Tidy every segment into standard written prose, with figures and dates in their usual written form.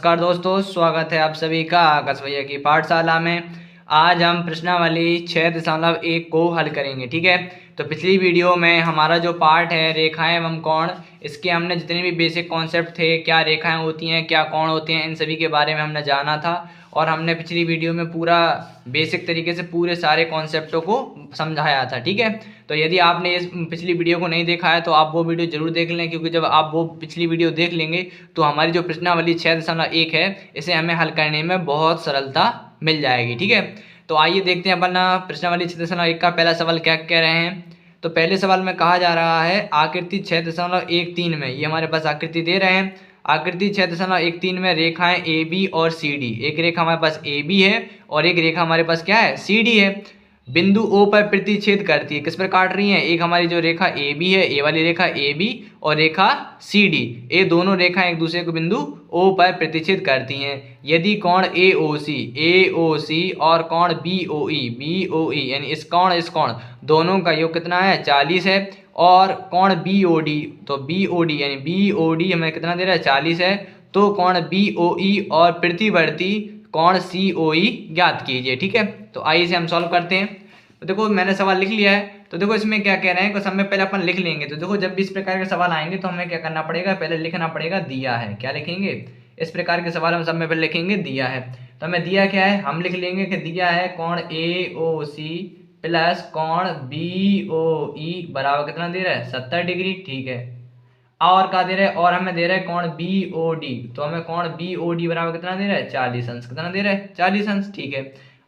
नमस्कार दोस्तों, स्वागत है आप सभी का आकाश भैया की पाठशाला में। आज हम प्रश्नावली 6.1 को हल करेंगे। ठीक है, तो पिछली वीडियो में हमारा जो पार्ट है रेखाएं एवं कोण, इसके हमने जितने भी बेसिक कॉन्सेप्ट थे, क्या रेखाएं होती हैं, क्या कोण होते हैं, इन सभी के बारे में हमने जाना था। और हमने पिछली वीडियो में पूरा बेसिक तरीके से पूरे सारे कॉन्सेप्टों को समझाया था। ठीक है, तो यदि आपने इस पिछली वीडियो को नहीं देखा है तो आप वो वीडियो जरूर देख लें, क्योंकि जब आप वो पिछली वीडियो देख लेंगे तो हमारी जो प्रश्नावली 6.1 है इसे हमें हल करने में बहुत सरलता मिल जाएगी। ठीक है, तो आइए देखते हैं अपन प्रश्नावली 6.1 का पहला सवाल क्या कह रहे हैं। तो पहले सवाल में कहा जा रहा है आकृति 6.13 में, ये हमारे पास आकृति दे रहे हैं। आकृति 6.13 में रेखाएं ए बी और सी डी, एक रेखा हमारे पास ए बी है और एक रेखा हमारे पास क्या है, सी डी है। बिंदु ओ पर प्रतिच्छेद करती है, किस पर काट रही है, एक हमारी जो रेखा ए बी है, ए वाली रेखा ए बी और रेखा सी डी, ये दोनों रेखाएं एक दूसरे को बिंदु ओ पर प्रतिच्छेद करती हैं। यदि कोण ए ओ सी और कोण बी ओ ई यानी इस कोण दोनों का योग कितना है, 40 है। और कोण बी ओ डी, तो बी ओ डी यानी बी ओ डी हमें कितना दे रहा है, 40 है। तो कोण बी ओ ई और प्रतिवर्ती कोण सी ओ ई ज्ञात कीजिए। ठीक है, तो आइए इसे हम सॉल्व करते हैं। तो देखो मैंने सवाल लिख लिया है, तो देखो इसमें क्या कह रहे हैं, कुछ समय पहले अपन लिख लेंगे। तो देखो जब भी इस प्रकार के सवाल आएंगे तो हमें क्या करना पड़ेगा, पहले लिखना पड़ेगा दिया है। क्या लिखेंगे, इस प्रकार के सवाल हम समय पहले लिखेंगे दिया है। तो हमें दिया क्या है, हम लिख लेंगे कि दिया है कोण ए ओ सी प्लस कोण बी ओ ई बराबर कितना दे रहा है, 70 डिग्री। ठीक है, और क्या दे रहा है, और हमें दे रहा है कोण बी ओ डी, तो हमें कोण बी ओ डी बराबर कितना दे रहा है, 40 अंश। कितना दे रहा है, 40 अंश। ठीक है,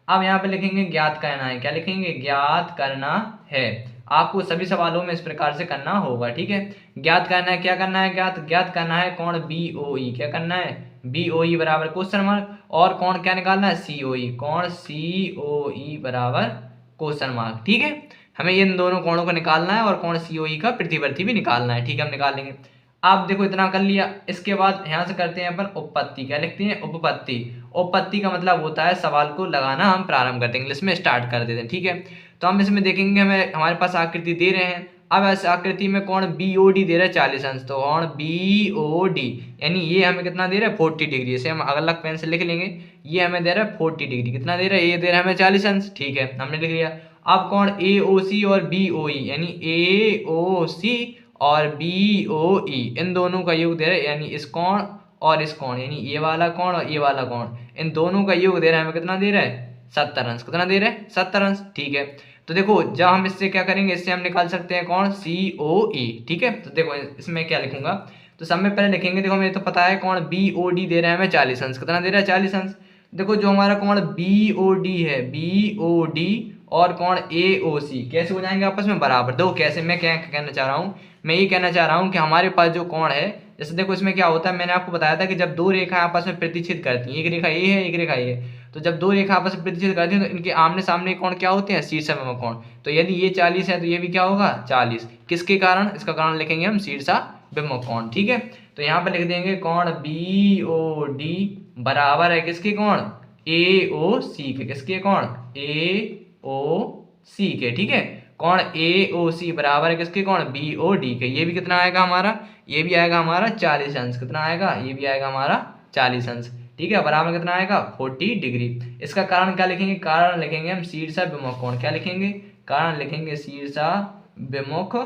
अब यहाँ पे लिखेंगे ज्ञात करना है। क्या लिखेंगे, ज्ञात करना है। आपको सभी सवालों में इस प्रकार से करना होगा। ठीक है, ज्ञात करना है, क्या करना है, ज्ञात करना है कोण बी ओ ई, क्या करना है, बी ओ ई बराबर क्वेश्चन मार्क, और कोण क्या निकालना है, सी ओ ई, कोण सी ओ ई बराबर क्वेश्चन मार्क। ठीक है, हमें इन दोनों कोणों को निकालना है और कोण सी ओ ई का प्रतिवर्ती भी निकालना है। ठीक है, हम निकाल लेंगे। आप देखो इतना कर लिया, इसके बाद यहाँ से करते हैं अपन उपपत्ति। क्या लिखते हैं, उपपत्ति। उपपत्ति का मतलब होता है सवाल को लगाना हम प्रारंभ करते हैं, इंग्लिश में स्टार्ट कर देते हैं। ठीक है, तो हम इसमें देखेंगे हमें हमारे पास आकृति दे रहे हैं। अब इस आकृति में कोण बी ओ डी दे रहा है 40 अंश, तो कोण बी ओ डी यानी ये हमें कितना दे रहा है, 40 डिग्री। इसे हम अलग पेन से लिख लेंगे, ये हमें दे रहा है 40 डिग्री। कितना दे रहा है, ये दे रहा है हमें 40 अंश। ठीक है, हमने लिख लिया। अब कोण ए ओ सी और बी ओ ई यानी ए ओ सी और बी ओ ई, इन दोनों का योग दे रहा है, यानी इस कोण और इस कोण, यानी ये वाला कोण और ये वाला कोण, इन दोनों का योग दे रहा है हमें कितना दे रहा है, 70 अंश। कितना दे रहा है, 70 अंश। ठीक है, तो देखो जब हम इससे क्या करेंगे, इससे हम निकाल सकते हैं कोण सी ओ ई। ठीक है, तो देखो इसमें क्या लिखूंगा, तो सब में पहले लिखेंगे, देखो मुझे तो पता है कोण बी ओ डी दे रहा है हमें 40 अंश। कितना दे रहा है, 40 अंश। देखो जो हमारा कोण बी ओ डी है, बी ओ डी और कोण ए ओ सी कैसे हो जाएंगे आपस में बराबर। देखो कैसे, मैं क्या कहना चाह रहा हूँ, मैं ये कहना चाह रहा हूँ कि हमारे पास जो कोण है, जैसे देखो इसमें क्या होता है, मैंने आपको बताया था कि जब दो रेखा आपस में प्रतिच्छेद करती हैं, एक रेखा ए है, एक रेखा ए है, तो जब दो रेखा आपस में प्रतिच्छेद करती हैं तो इनके आमने सामने कोण क्या होते हैं, शीर्षाभिमुख कोण। तो यदि ये 40 है तो ये भी क्या होगा, 40। किसके कारण, इसका कारण लिखेंगे हम शीर्षाभिमुख कोण। ठीक है, तो यहाँ पे लिख देंगे कोण बी ओ डी बराबर है किसके, कोण ए ओ सी के। किसके, कोण ए ओ सी के। ठीक है, कोण ए ओ सी बराबर है किसके, कोण बी ओ डी के। ये भी कितना आएगा हमारा, ये भी आएगा हमारा 40 अंश। कितना आएगा, ये भी आएगा हमारा 40 अंश। ठीक है, बराबर कितना आएगा, 40 डिग्री। इसका कारण क्या लिखेंगे, कारण लिखेंगे हम शीर्षाभिमुख कोण। क्या लिखेंगे, कारण लिखेंगे शीर्षाभिमुख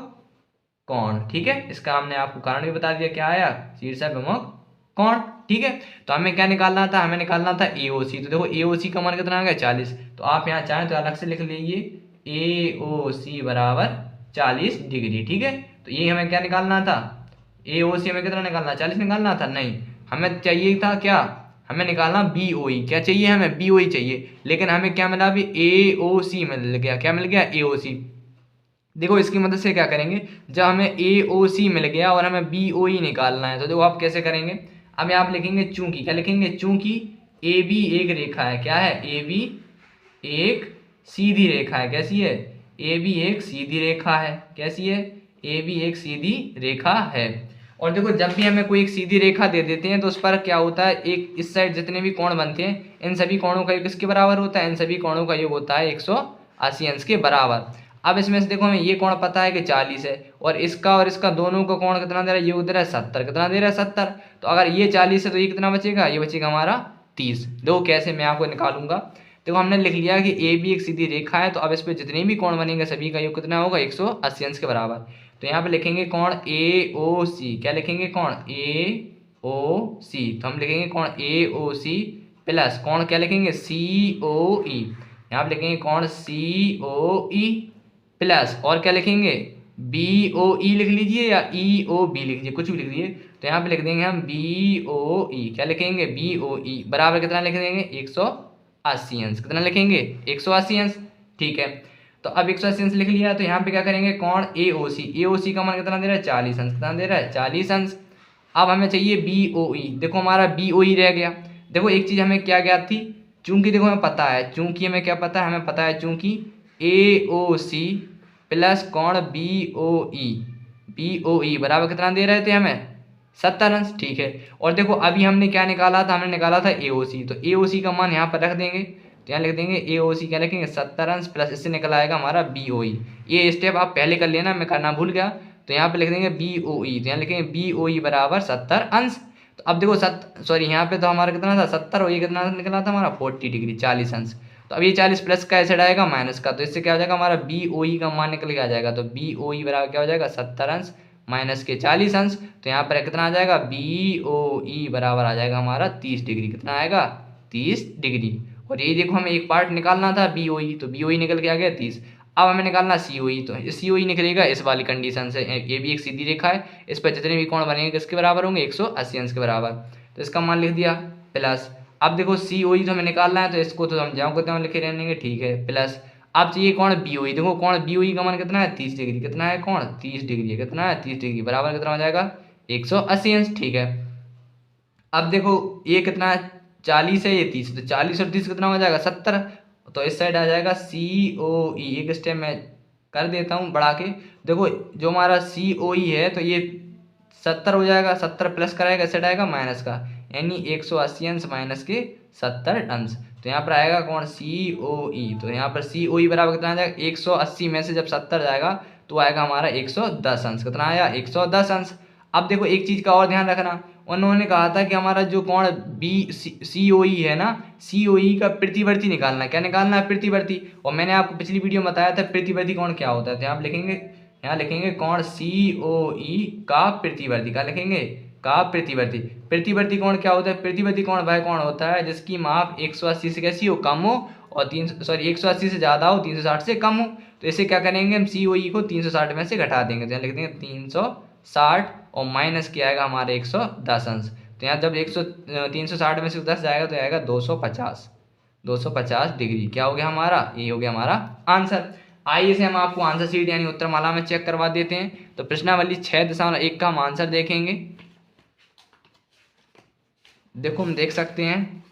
कोण। ठीक है, इसका हमने आपको कारण भी बता दिया, क्या आया, शीर्षाभिमुख कोण। ठीक है, तो हमें क्या निकालना था, हमें निकालना था ए ओ सी। तो देखो ए ओ सी का मान कितना आ गया, 40। तो आप यहाँ चाहें तो अलग से लिख लीजिए, ए ओ सी बराबर 40 डिग्री। ठीक है, तो ये हमें क्या निकालना था, ए ओ सी हमें कितना निकालना, 40 निकालना था। नहीं, हमें चाहिए था क्या, हमें निकालना बी ओ ई। क्या चाहिए, हमें बी ओ ई चाहिए, लेकिन हमें क्या मिला, अभी ए ओ सी मिल गया। क्या मिल गया, ए ओ सी। देखो इसकी मदद से क्या करेंगे, जब हमें ए ओ सी मिल गया और हमें बी ओ ई निकालना है, तो देखो आप कैसे करेंगे। अब यहाँ आप लिखेंगे चूंकि, क्या लिखेंगे, चूंकि ए बी एक रेखा है। क्या है, ए बी एक सीधी रेखा है। कैसी है, ए बी एक सीधी रेखा है। कैसी है, ए बी एक सीधी रेखा है। और देखो जब भी हमें कोई एक सीधी रेखा दे देते हैं तो उस पर क्या होता है, एक इस साइड जितने भी कोण बनते हैं इन सभी कोणों का योग किसके बराबर होता है, इन सभी कोणों का योग होता है 180 अंश के बराबर। अब इसमें से देखो हमें ये कोण पता है कि 40 है, और इसका दोनों का कोण कितना दे रहा है, ये दे रहा है 70, कितना दे रहा है 70। तो अगर ये 40 है तो ये कितना बचेगा, ये बचेगा हमारा 30। देखो कैसे मैं आपको निकालूंगा। देखो हमने लिख लिया कि ए बी एक सीधी रेखा है, तो अब इस पर जितने भी कोण बनेंगे सभी का योग कितना होगा, 180 अंश के बराबर। तो यहाँ पे लिखेंगे कोण ए ओ सी, क्या लिखेंगे, कोण ए ओ सी। तो हम लिखेंगे कोण ए ओ सी प्लस कोण क्या लिखेंगे, सी ओ ई। यहाँ पे लिखेंगे कोण सी ओ ई प्लस और क्या लिखेंगे, बी ओ ई लिख लीजिए या ई ओ बी लिख लीजिए, कुछ भी लिख लीजिए। तो यहाँ पे लिख देंगे हम बी ओ ई, क्या लिखेंगे, बी ओ ई बराबर कितना लिख देंगे, 180 अंश। कितना लिखेंगे, 180 अंश। ठीक है, तो अब 180 अंश लिख लिया। तो यहाँ पे क्या करेंगे, कोण ए ओ सी का मान कितना दे रहा है, 40 अंश। कितना दे रहा है, 40 अंश। अब हमें चाहिए बी ओ ई। देखो हमारा बी ओ ई रह गया। देखो एक चीज़ हमें क्या ज्ञात थी, चूंकि देखो हमें पता है, चूंकि हमें क्या पता है, हमें पता है चूंकि ए ओ सी प्लस कोण बी ओ ई बराबर कितना दे रहे थे हमें, 70 अंश। ठीक है, और देखो अभी हमने क्या निकाला था, हमने निकाला था ए ओ सी। तो ए ओ सी का मान यहाँ पर रख देंगे। तो यहाँ लिख देंगे ए ओ सी क्या लिखेंगे, 70 अंश प्लस इससे निकल आएगा हमारा बी ओ ई। ये स्टेप आप पहले कर लेना, मैं करना भूल गया। तो यहाँ पे लिख देंगे बी ओ ई। तो यहाँ लिखेंगे बी ओ ई बराबर 70 अंश। तो अब देखो यहाँ पे तो हमारा कितना था 70, और ये कितना निकला था हमारा 40 डिग्री, 40 अंश। तो अब ये 40 प्लस का ऐसे आएगा माइनस का, तो इससे क्या हो जाएगा, हमारा बी ओ ई का मान निकल के आ जाएगा। तो बी ओ ई बराबर क्या हो जाएगा, 70 अंश माइनस के 40 अंश। तो यहाँ पर कितना आ जाएगा, बी ओ ई बराबर आ जाएगा हमारा 30 डिग्री। कितना आएगा, 30 डिग्री। और ये देखो हमें एक पार्ट निकालना था बी ओ ई, तो बी ओ ई निकल के आ गया 30। अब हमें निकालना सी ओ ई। तो सी ओ ई निकलेगा इस वाली कंडीशन से, ये भी एक सीधी रेखा है, इस पर जितने भी कोण बनेंगे किसके बराबर होंगे, 180 अंश के बराबर। तो इसका मान लिख दिया प्लस। अब देखो सी ओ ई तो हमें निकालना है, तो इसको तो हम जाओ करते हैं लिखे रहेंगे, ठीक है, प्लस। अब चाहिए कोण बी ओ ई। देखो कोण बी ओ ई का मान कितना है, 30 डिग्री। कितना है, कोण 30 डिग्री है। कितना है, 30 डिग्री बराबर कितना हो जाएगा, 180 अंश। ठीक है, अब देखो ये कितना है, 40 है, ये 30। तो 40 और 30 कितना हो जाएगा, 70। तो इस साइड आ जाएगा सी ओ ई। एक स्टेप मैं कर देता हूँ बढ़ा के। देखो जो हमारा सी ओ ई है, तो ये 70 हो जाएगा, 70 प्लस कराएगा इस साइड आएगा माइनस का, यानी 180 अंश माइनस के 70 अंश। तो यहाँ पर आएगा कौन, सी ओ ई। तो यहाँ पर सी ओ ई बराबर कितना आ जाएगा, 180 में से जब 70 जाएगा तो आएगा हमारा 110 अंश। कितना आया, 110 अंश। अब देखो एक चीज़ का और ध्यान रखना, उन्होंने कहा था कि हमारा जो कोण बी सी ओ ई है ना, सी ओ ई का प्रतिवर्ती निकालना है। क्या निकालना है, प्रतिवर्ती। और मैंने आपको पिछली वीडियो में बताया था प्रतिवर्ती कोण क्या होता है। तो यहाँ लिखेंगे, यहाँ लिखेंगे कोण सी ओ ई का प्रतिवर्ती। क्या लिखेंगे, का प्रतिवर्ती। प्रतिवर्ती कोण क्या होता है, प्रतिवर्ती कोण वह कोण होता है जिसकी माप 180 से कैसी हो, कम हो, और 180 से ज़्यादा हो, 360 से कम हो। तो इसे क्या करेंगे हम, सी ओ ई को 360 में से घटा देंगे। तो यहाँ लिख देंगे 360 और माइनस किया आएगा हमारे 110 अंश। तो यहाँ जब 360 में से 10 जाएगा तो आएगा 250 डिग्री। क्या हो गया हमारा, ये हो गया हमारा आंसर। आइए से हम आपको आंसर शीट यानी उत्तरमाला में चेक करवा देते हैं। तो प्रश्नावली 6.1 का हम आंसर देखेंगे। देखो हम देख सकते हैं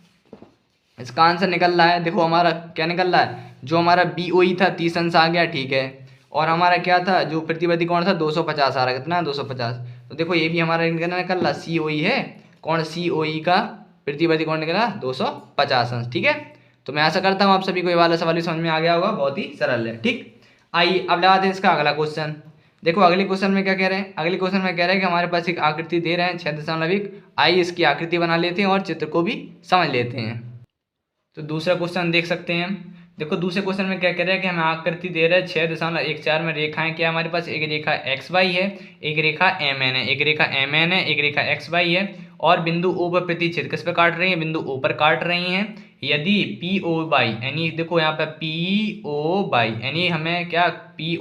इसका आंसर निकल रहा है। देखो हमारा क्या निकल रहा है, जो हमारा बी ओ ई था 30 अंश आ गया, ठीक है, और हमारा क्या था जो प्रतिवर्ती कोण था 250 आ रहा है। कितना, 250। तो देखो ये भी हमारा निकल रहा, सी ओ ई है, कोण सी ओ ई का प्रतिवर्ती कोण निकला 250 अंश। ठीक है, तो मैं आशा करता हूँ आप सभी को ये वाला सवाल समझ में आ गया होगा, बहुत ही सरल है। ठीक, आइए अब लगाते हैं इसका अगला क्वेश्चन। देखो अगले क्वेश्चन में क्या कह रहे हैं, अगले क्वेश्चन में कह रहे हैं कि हमारे पास एक आकृति दे रहे हैं 6.1। आइए इसकी आकृति बना लेते हैं और चित्र को भी समझ लेते हैं। तो दूसरा क्वेश्चन देख सकते हैं। देखो दूसरे क्वेश्चन में क्या कह रहे हैं कि हमें आकृति दे रहा है 6.14 में रेखाएं क्या हमारे पास, एक रेखा एक्स वाई है, एक रेखा एम एन है, एक रेखा एम एन है, एक रेखा एक्स वाई है, और बिंदु ओ पर प्रतिच्छेद किस पे काट रही है, बिंदु ओ पर काट रही हैं। यदि पी ओ बाई, यानी देखो यहाँ पे पी ओ बाई, यानी हमें क्या पी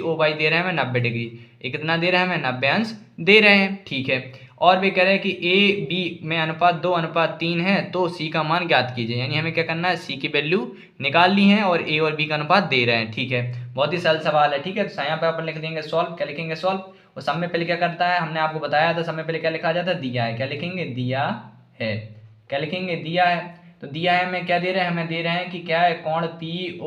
ओ बाई दे रहे हैं हमें 90 डिग्री। ये कितना दे रहे हैं हमें, 90 अंश दे रहे हैं। ठीक है, और भी कह रहे हैं कि ए बी में अनुपात 2:3 है, तो सी का मान ज्ञात कीजिए। यानी हमें क्या करना है, सी की वैल्यू निकालनी है और ए और बी का अनुपात दे रहे हैं। ठीक है, बहुत ही सरल सवाल है। ठीक है, तो यहाँ पे अपन लिख देंगे सॉल्व। क्या लिखेंगे, सॉल्व। और सब में पहले क्या करता है, हमने आपको बताया था, सब में पहले क्या लिखा जाता है, दिया है। क्या लिखेंगे, दिया है। क्या लिखेंगे, दिया है। तो दिया है हमें क्या दे रहे हैं, हमें दे रहे हैं कि क्या है, कोण पी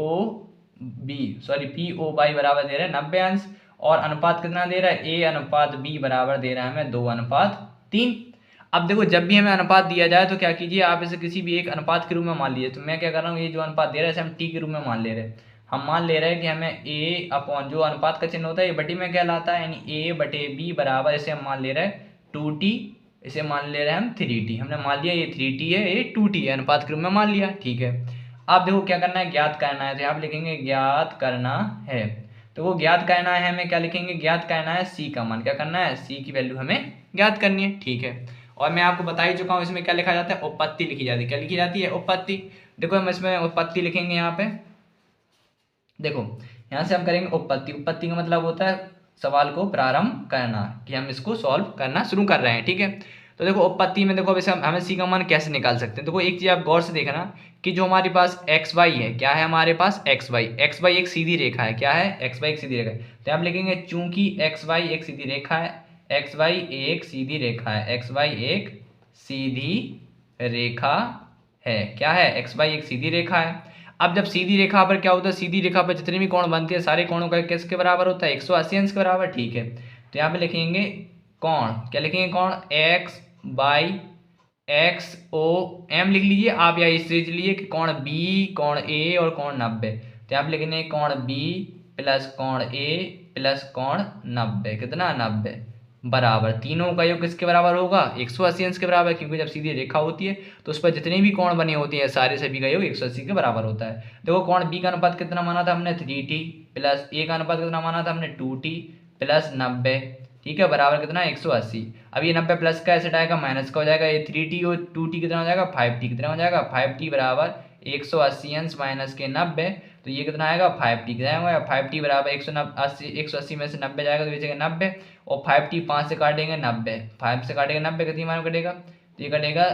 ओ बाई बराबर दे रहे हैं 90 अंश, और अनुपात कितना दे रहा है, ए अनुपात बी बराबर दे रहा है हमें 2:3। अब देखो जब भी हमें अनुपात दिया जाए तो क्या कीजिए, आप इसे किसी भी एक अनुपात के रूप में मान लीजिए। तो मैं क्या कर रहा हूँ, ये जो अनुपात दे रहा है इसे हम टी के रूप में मान ले रहे हैं। हम मान ले रहे हैं कि हमें ए अपॉन जो अनुपात का चिन्ह होता है ये बटी में कहलाता है, यानी ए बटे बी बराबर, इसे हम मान ले रहे हैं 2t, इसे मान ले रहे हैं हम 3t। हमने मान लिया ये 3t है, ये 2t है, अनुपात के रूप में मान लिया। ठीक है, अब देखो क्या करना है, ज्ञात करना है। तो यहाँ पे लिखेंगे ज्ञात करना है। तो वो ज्ञात करना है, हमें क्या लिखेंगे, ज्ञात करना है सी का मान। क्या करना है, सी की वैल्यू हमें ज्ञात करनी है। ठीक है, और मैं आपको बता ही चुका हूँ इसमें क्या लिखा जाता है, उपपत्ति लिखी जाती है। क्या लिखी जाती है, उपपत्ति। देखो हम इसमें उपपत्ति लिखेंगे यहाँ पे, देखो यहाँ से हम करेंगे उपपत्ति। उपपत्ति का मतलब होता है सवाल को प्रारंभ करना, कि हम इसको सॉल्व करना शुरू कर रहे हैं। ठीक है, तो देखो उपपत्ति में देखो वैसे हमें सी का मान कैसे निकाल सकते हैं। देखो एक चीज़ आप गौर से देखना कि जो हमारे पास एक्स वाई है, क्या है हमारे पास एक्स वाई, एक्स वाई एक सीधी रेखा है। क्या है, एक्स वाई एक सीधी रेखा है। तो आप लिखेंगे चूंकि एक्स वाई एक सीधी रेखा है, एक्स वाई एक सीधी रेखा है, एक्स वाई एक सीधी रेखा है। क्या है, एक्स वाई एक सीधी रेखा है। अब जब सीधी रेखा पर क्या होता है, सीधी रेखा पर जितने भी कोण बनते हैं सारे कोणों का किसके बराबर होता है, 180 अंश के बराबर। ठीक है, तो यहाँ पे लिखेंगे कोण, क्या लिखेंगे, कोण X by X O M लिख लीजिए आप, या इस चीज लिए कि कोण बी, कोण ए और कोण 90। तो यहाँ पे लिखेंगे कोण बी प्लस कोण ए प्लस कोण 90, कितना 90, बराबर तीनों का योग किसके बराबर होगा, 180 अंश के बराबर, क्योंकि जब सीधी रेखा होती है तो उस पर जितने भी कोण बने होते हैं सारे सभी का योग 180 के बराबर होता है। देखो कोण बी का अनुपात कितना माना था हमने, 3t, प्लस ए का अनुपात कितना माना था हमने, 2t, प्लस 90। ठीक है, बराबर कितना, 180। अब ये 90 प्लस का ऐसे आएगा माइनस का हो जाएगा, ये 3t और 2t कितना हो जाएगा, 5t, कितना हो जाएगा, 5t बराबर 180 अंश माइनस के 90। तो ये कितना आएगा, 5t कितना आएगा, 5t बराबर 180 में से 90 जाएगा तो बचेगा 90, और 5t 5 से काटेंगे 90, 5 से काटेंगे 90, कितनी मान कटेगा, तो ये कटेगा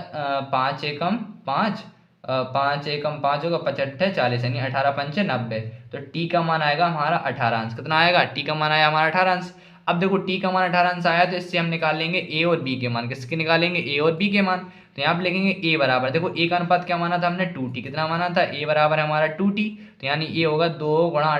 5 एकम 5, 5 एकम 5 होगा, 55 40, यानी 18 पंचे 90। तो टी का मान आएगा हमारा 18 अंश, कितना आएगा, टी का मान आया हमारा 18 अंश। अब देखो टी का मान 18 अंश आया तो इससे हम निकाल लेंगे ए और बी के मान। किसके निकालेंगे, ए और बी के मान। तो यहाँ पे लिखेंगे ए बराबर, देखो ए का अनुपात क्या माना था हमने, 2t, कितना माना था, ए बराबर है हमारा 2t। तो यानी ए होगा 2 गुणा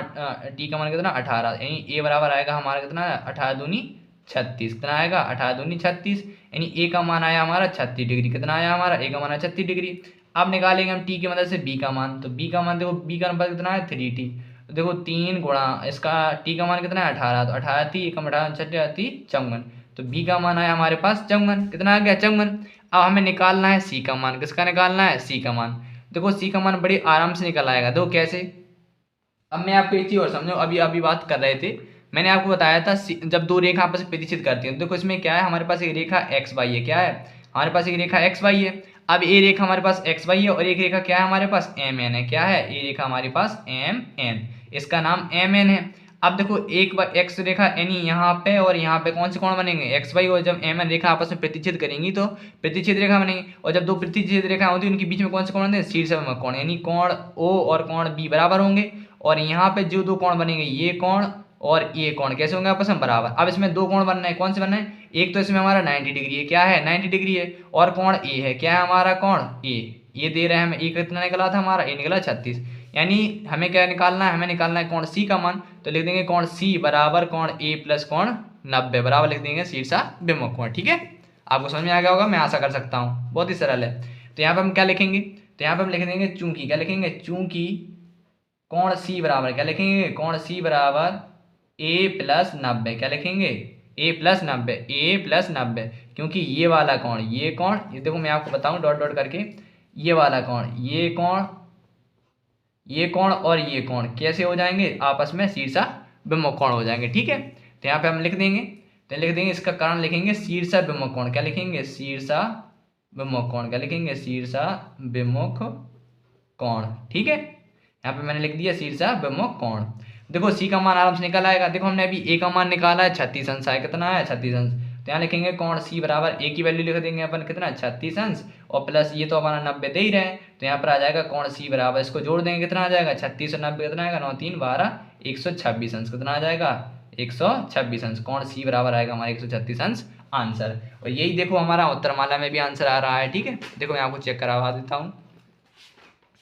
टी का मान कितना, 18, यानी ए बराबर आएगा हमारा कितना, 18 दूनी 36, कितना आएगा, 18 दूनी 36, यानी ए का मान आया हमारा 36 डिग्री। कितना आया हमारा, ए का मान है 36 डिग्री। अब निकालेंगे हम टी की मदद से बी का मान। तो बी का मान देखो, बी का अनुपात कितना है, 3t। तो देखो 3 गुणा इसका टी का मान कितना है, 18, तो 18 थी, एकम 18 छठे आती 54। तो बी का मान आया हमारे पास 54, कितना आ गया, 54। अब हमें निकालना है सी का मान। किसका निकालना है, सी का मान। देखो सी का मान बड़ी आराम से निकल आएगा, देखो कैसे। अब मैं आपको एक चीज और समझो, अभी अभी बात कर रहे थे, मैंने आपको बताया था जब दो रेखा आपस में प्रतिच्छेद करती हैं, देखो इसमें क्या है, हमारे पास एक रेखा एक्स वाई है। क्या है, हमारे पास एक रेखा एक्स वाई है। अब ये रेखा हमारे पास एक्स वाई है और एक रेखा क्या है हमारे पास, एम एन है। क्या है, ये रेखा हमारे पास एम एन, इसका नाम एम एन है। अब देखो एक बार एक्स रेखा यानी यहाँ पे और यहाँ पे कौन से कोण बनेंगे, एक्स वाई, और जब एम एन रेखा आपस में प्रतिच्छेद करेंगी तो प्रतिच्छेद रेखा बनेगी। और जब दो प्रतिच्छेद रेखा होती है उनके बीच में कौन से कोण बनते हैं, शीर्षविमक कोण, यानी कोण ओ और कोण बी बराबर होंगे। और यहाँ पे जो दो कोण बनेंगे, ये कोण और ये कोण कैसे होंगे आपस में, बराबर। अब इसमें दो कोण बनना है, कौन से बनना है, एक तो इसमें हमारा 90 डिग्री है। क्या है, 90 डिग्री है, और कोण ए है। क्या है हमारा कोण ए, ये दे रहे हैं हमें, ए कितना निकला था हमारा, ए निकला 36। यानी हमें क्या निकालना है, हमें निकालना है कोण सी का मान। तो लिख देंगे कोण सी बराबर कोण ए प्लस कोण 90 बराबर लिख देंगे शीर्षाभिमुख कोण। ठीक है, आपको समझ में आ गया होगा, मैं आशा कर सकता हूँ, बहुत ही सरल है। तो यहाँ पे हम क्या लिखेंगे, तो यहाँ पे हम लिख देंगे चूंकि, क्या लिखेंगे, चूंकि कोण सी बराबर, क्या लिखेंगे, कोण सी बराबर ए प्लस 90, क्या लिखेंगे, ए प्लस 90, ए प्लस 90, क्योंकि ये वाला कोण, ये कोण, ये देखो मैं आपको बताऊं डॉट डॉट करके, ये वाला कोण, ये कोण, ये कोण और ये कोण कैसे हो जाएंगे आपस में, शीर्षाभिमुख कोण हो जाएंगे। ठीक है, तो यहाँ पे हम लिख देंगे, तो लिख देंगे इसका कारण लिखेंगे शीर्षाभिमुख कोण। क्या लिखेंगे, शीर्षाभिमुख कोण, क्या लिखेंगे, शीर्षाभिमुख कोण। ठीक है, यहाँ पे मैंने लिख दिया शीर्षाभिमुख कोण। देखो सी का मान आराम से निकल आएगा। देखो हमने अभी ए का मान निकाला है, 36 अंश आया, कितना है, 36 अंश। तो यहाँ लिखेंगे कोण सी बराबर ए की वैल्यू लिख देंगे अपन, कितना 36 अंश, और प्लस ये तो हमारा 90 दे ही रहे हैं, तो यहाँ पर आ जाएगा कोण सी बराबर, इसको जोड़ देंगे कितना आ जाएगा, 36 और 90 कितना आएगा, 9 3 12 126 अंश, कितना आ जाएगा 126 अंश। कोण सी बराबर आएगा हमारा 136 अंश आंसर। और यही देखो हमारा उत्तरमाला में भी आंसर आ रहा है। ठीक है, देखो मैं आपको चेक करवा देता हूँ,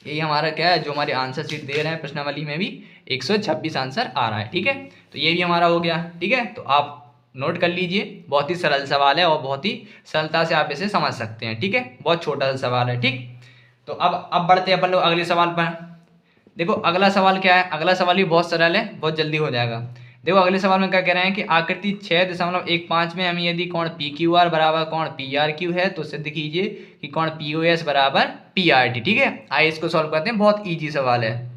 यही हमारा क्या है, जो हमारे आंसर शीट दे रहे हैं प्रश्नावली में भी 126 आंसर आ रहा है। ठीक है, तो ये भी हमारा हो गया। ठीक है, तो आप नोट कर लीजिए, बहुत ही सरल सवाल है और बहुत ही सरलता से आप इसे समझ सकते हैं। ठीक है, बहुत छोटा सा सवाल है। ठीक, तो अब बढ़ते हैं अपन लोग अगले सवाल पर। देखो अगला सवाल क्या है, अगला सवाल भी बहुत सरल है, बहुत जल्दी हो जाएगा। देखो अगले सवाल में क्या कह रहे हैं कि आकृति 6.15 में हमें यदि कोण पी क्यू आर बराबर कोण पी आर क्यू है तो सिद्ध कीजिए कि कोण पी ओ एस बराबर पी आर टी। ठीक है, आइए इसको सॉल्व करते हैं, बहुत ईजी सवाल है।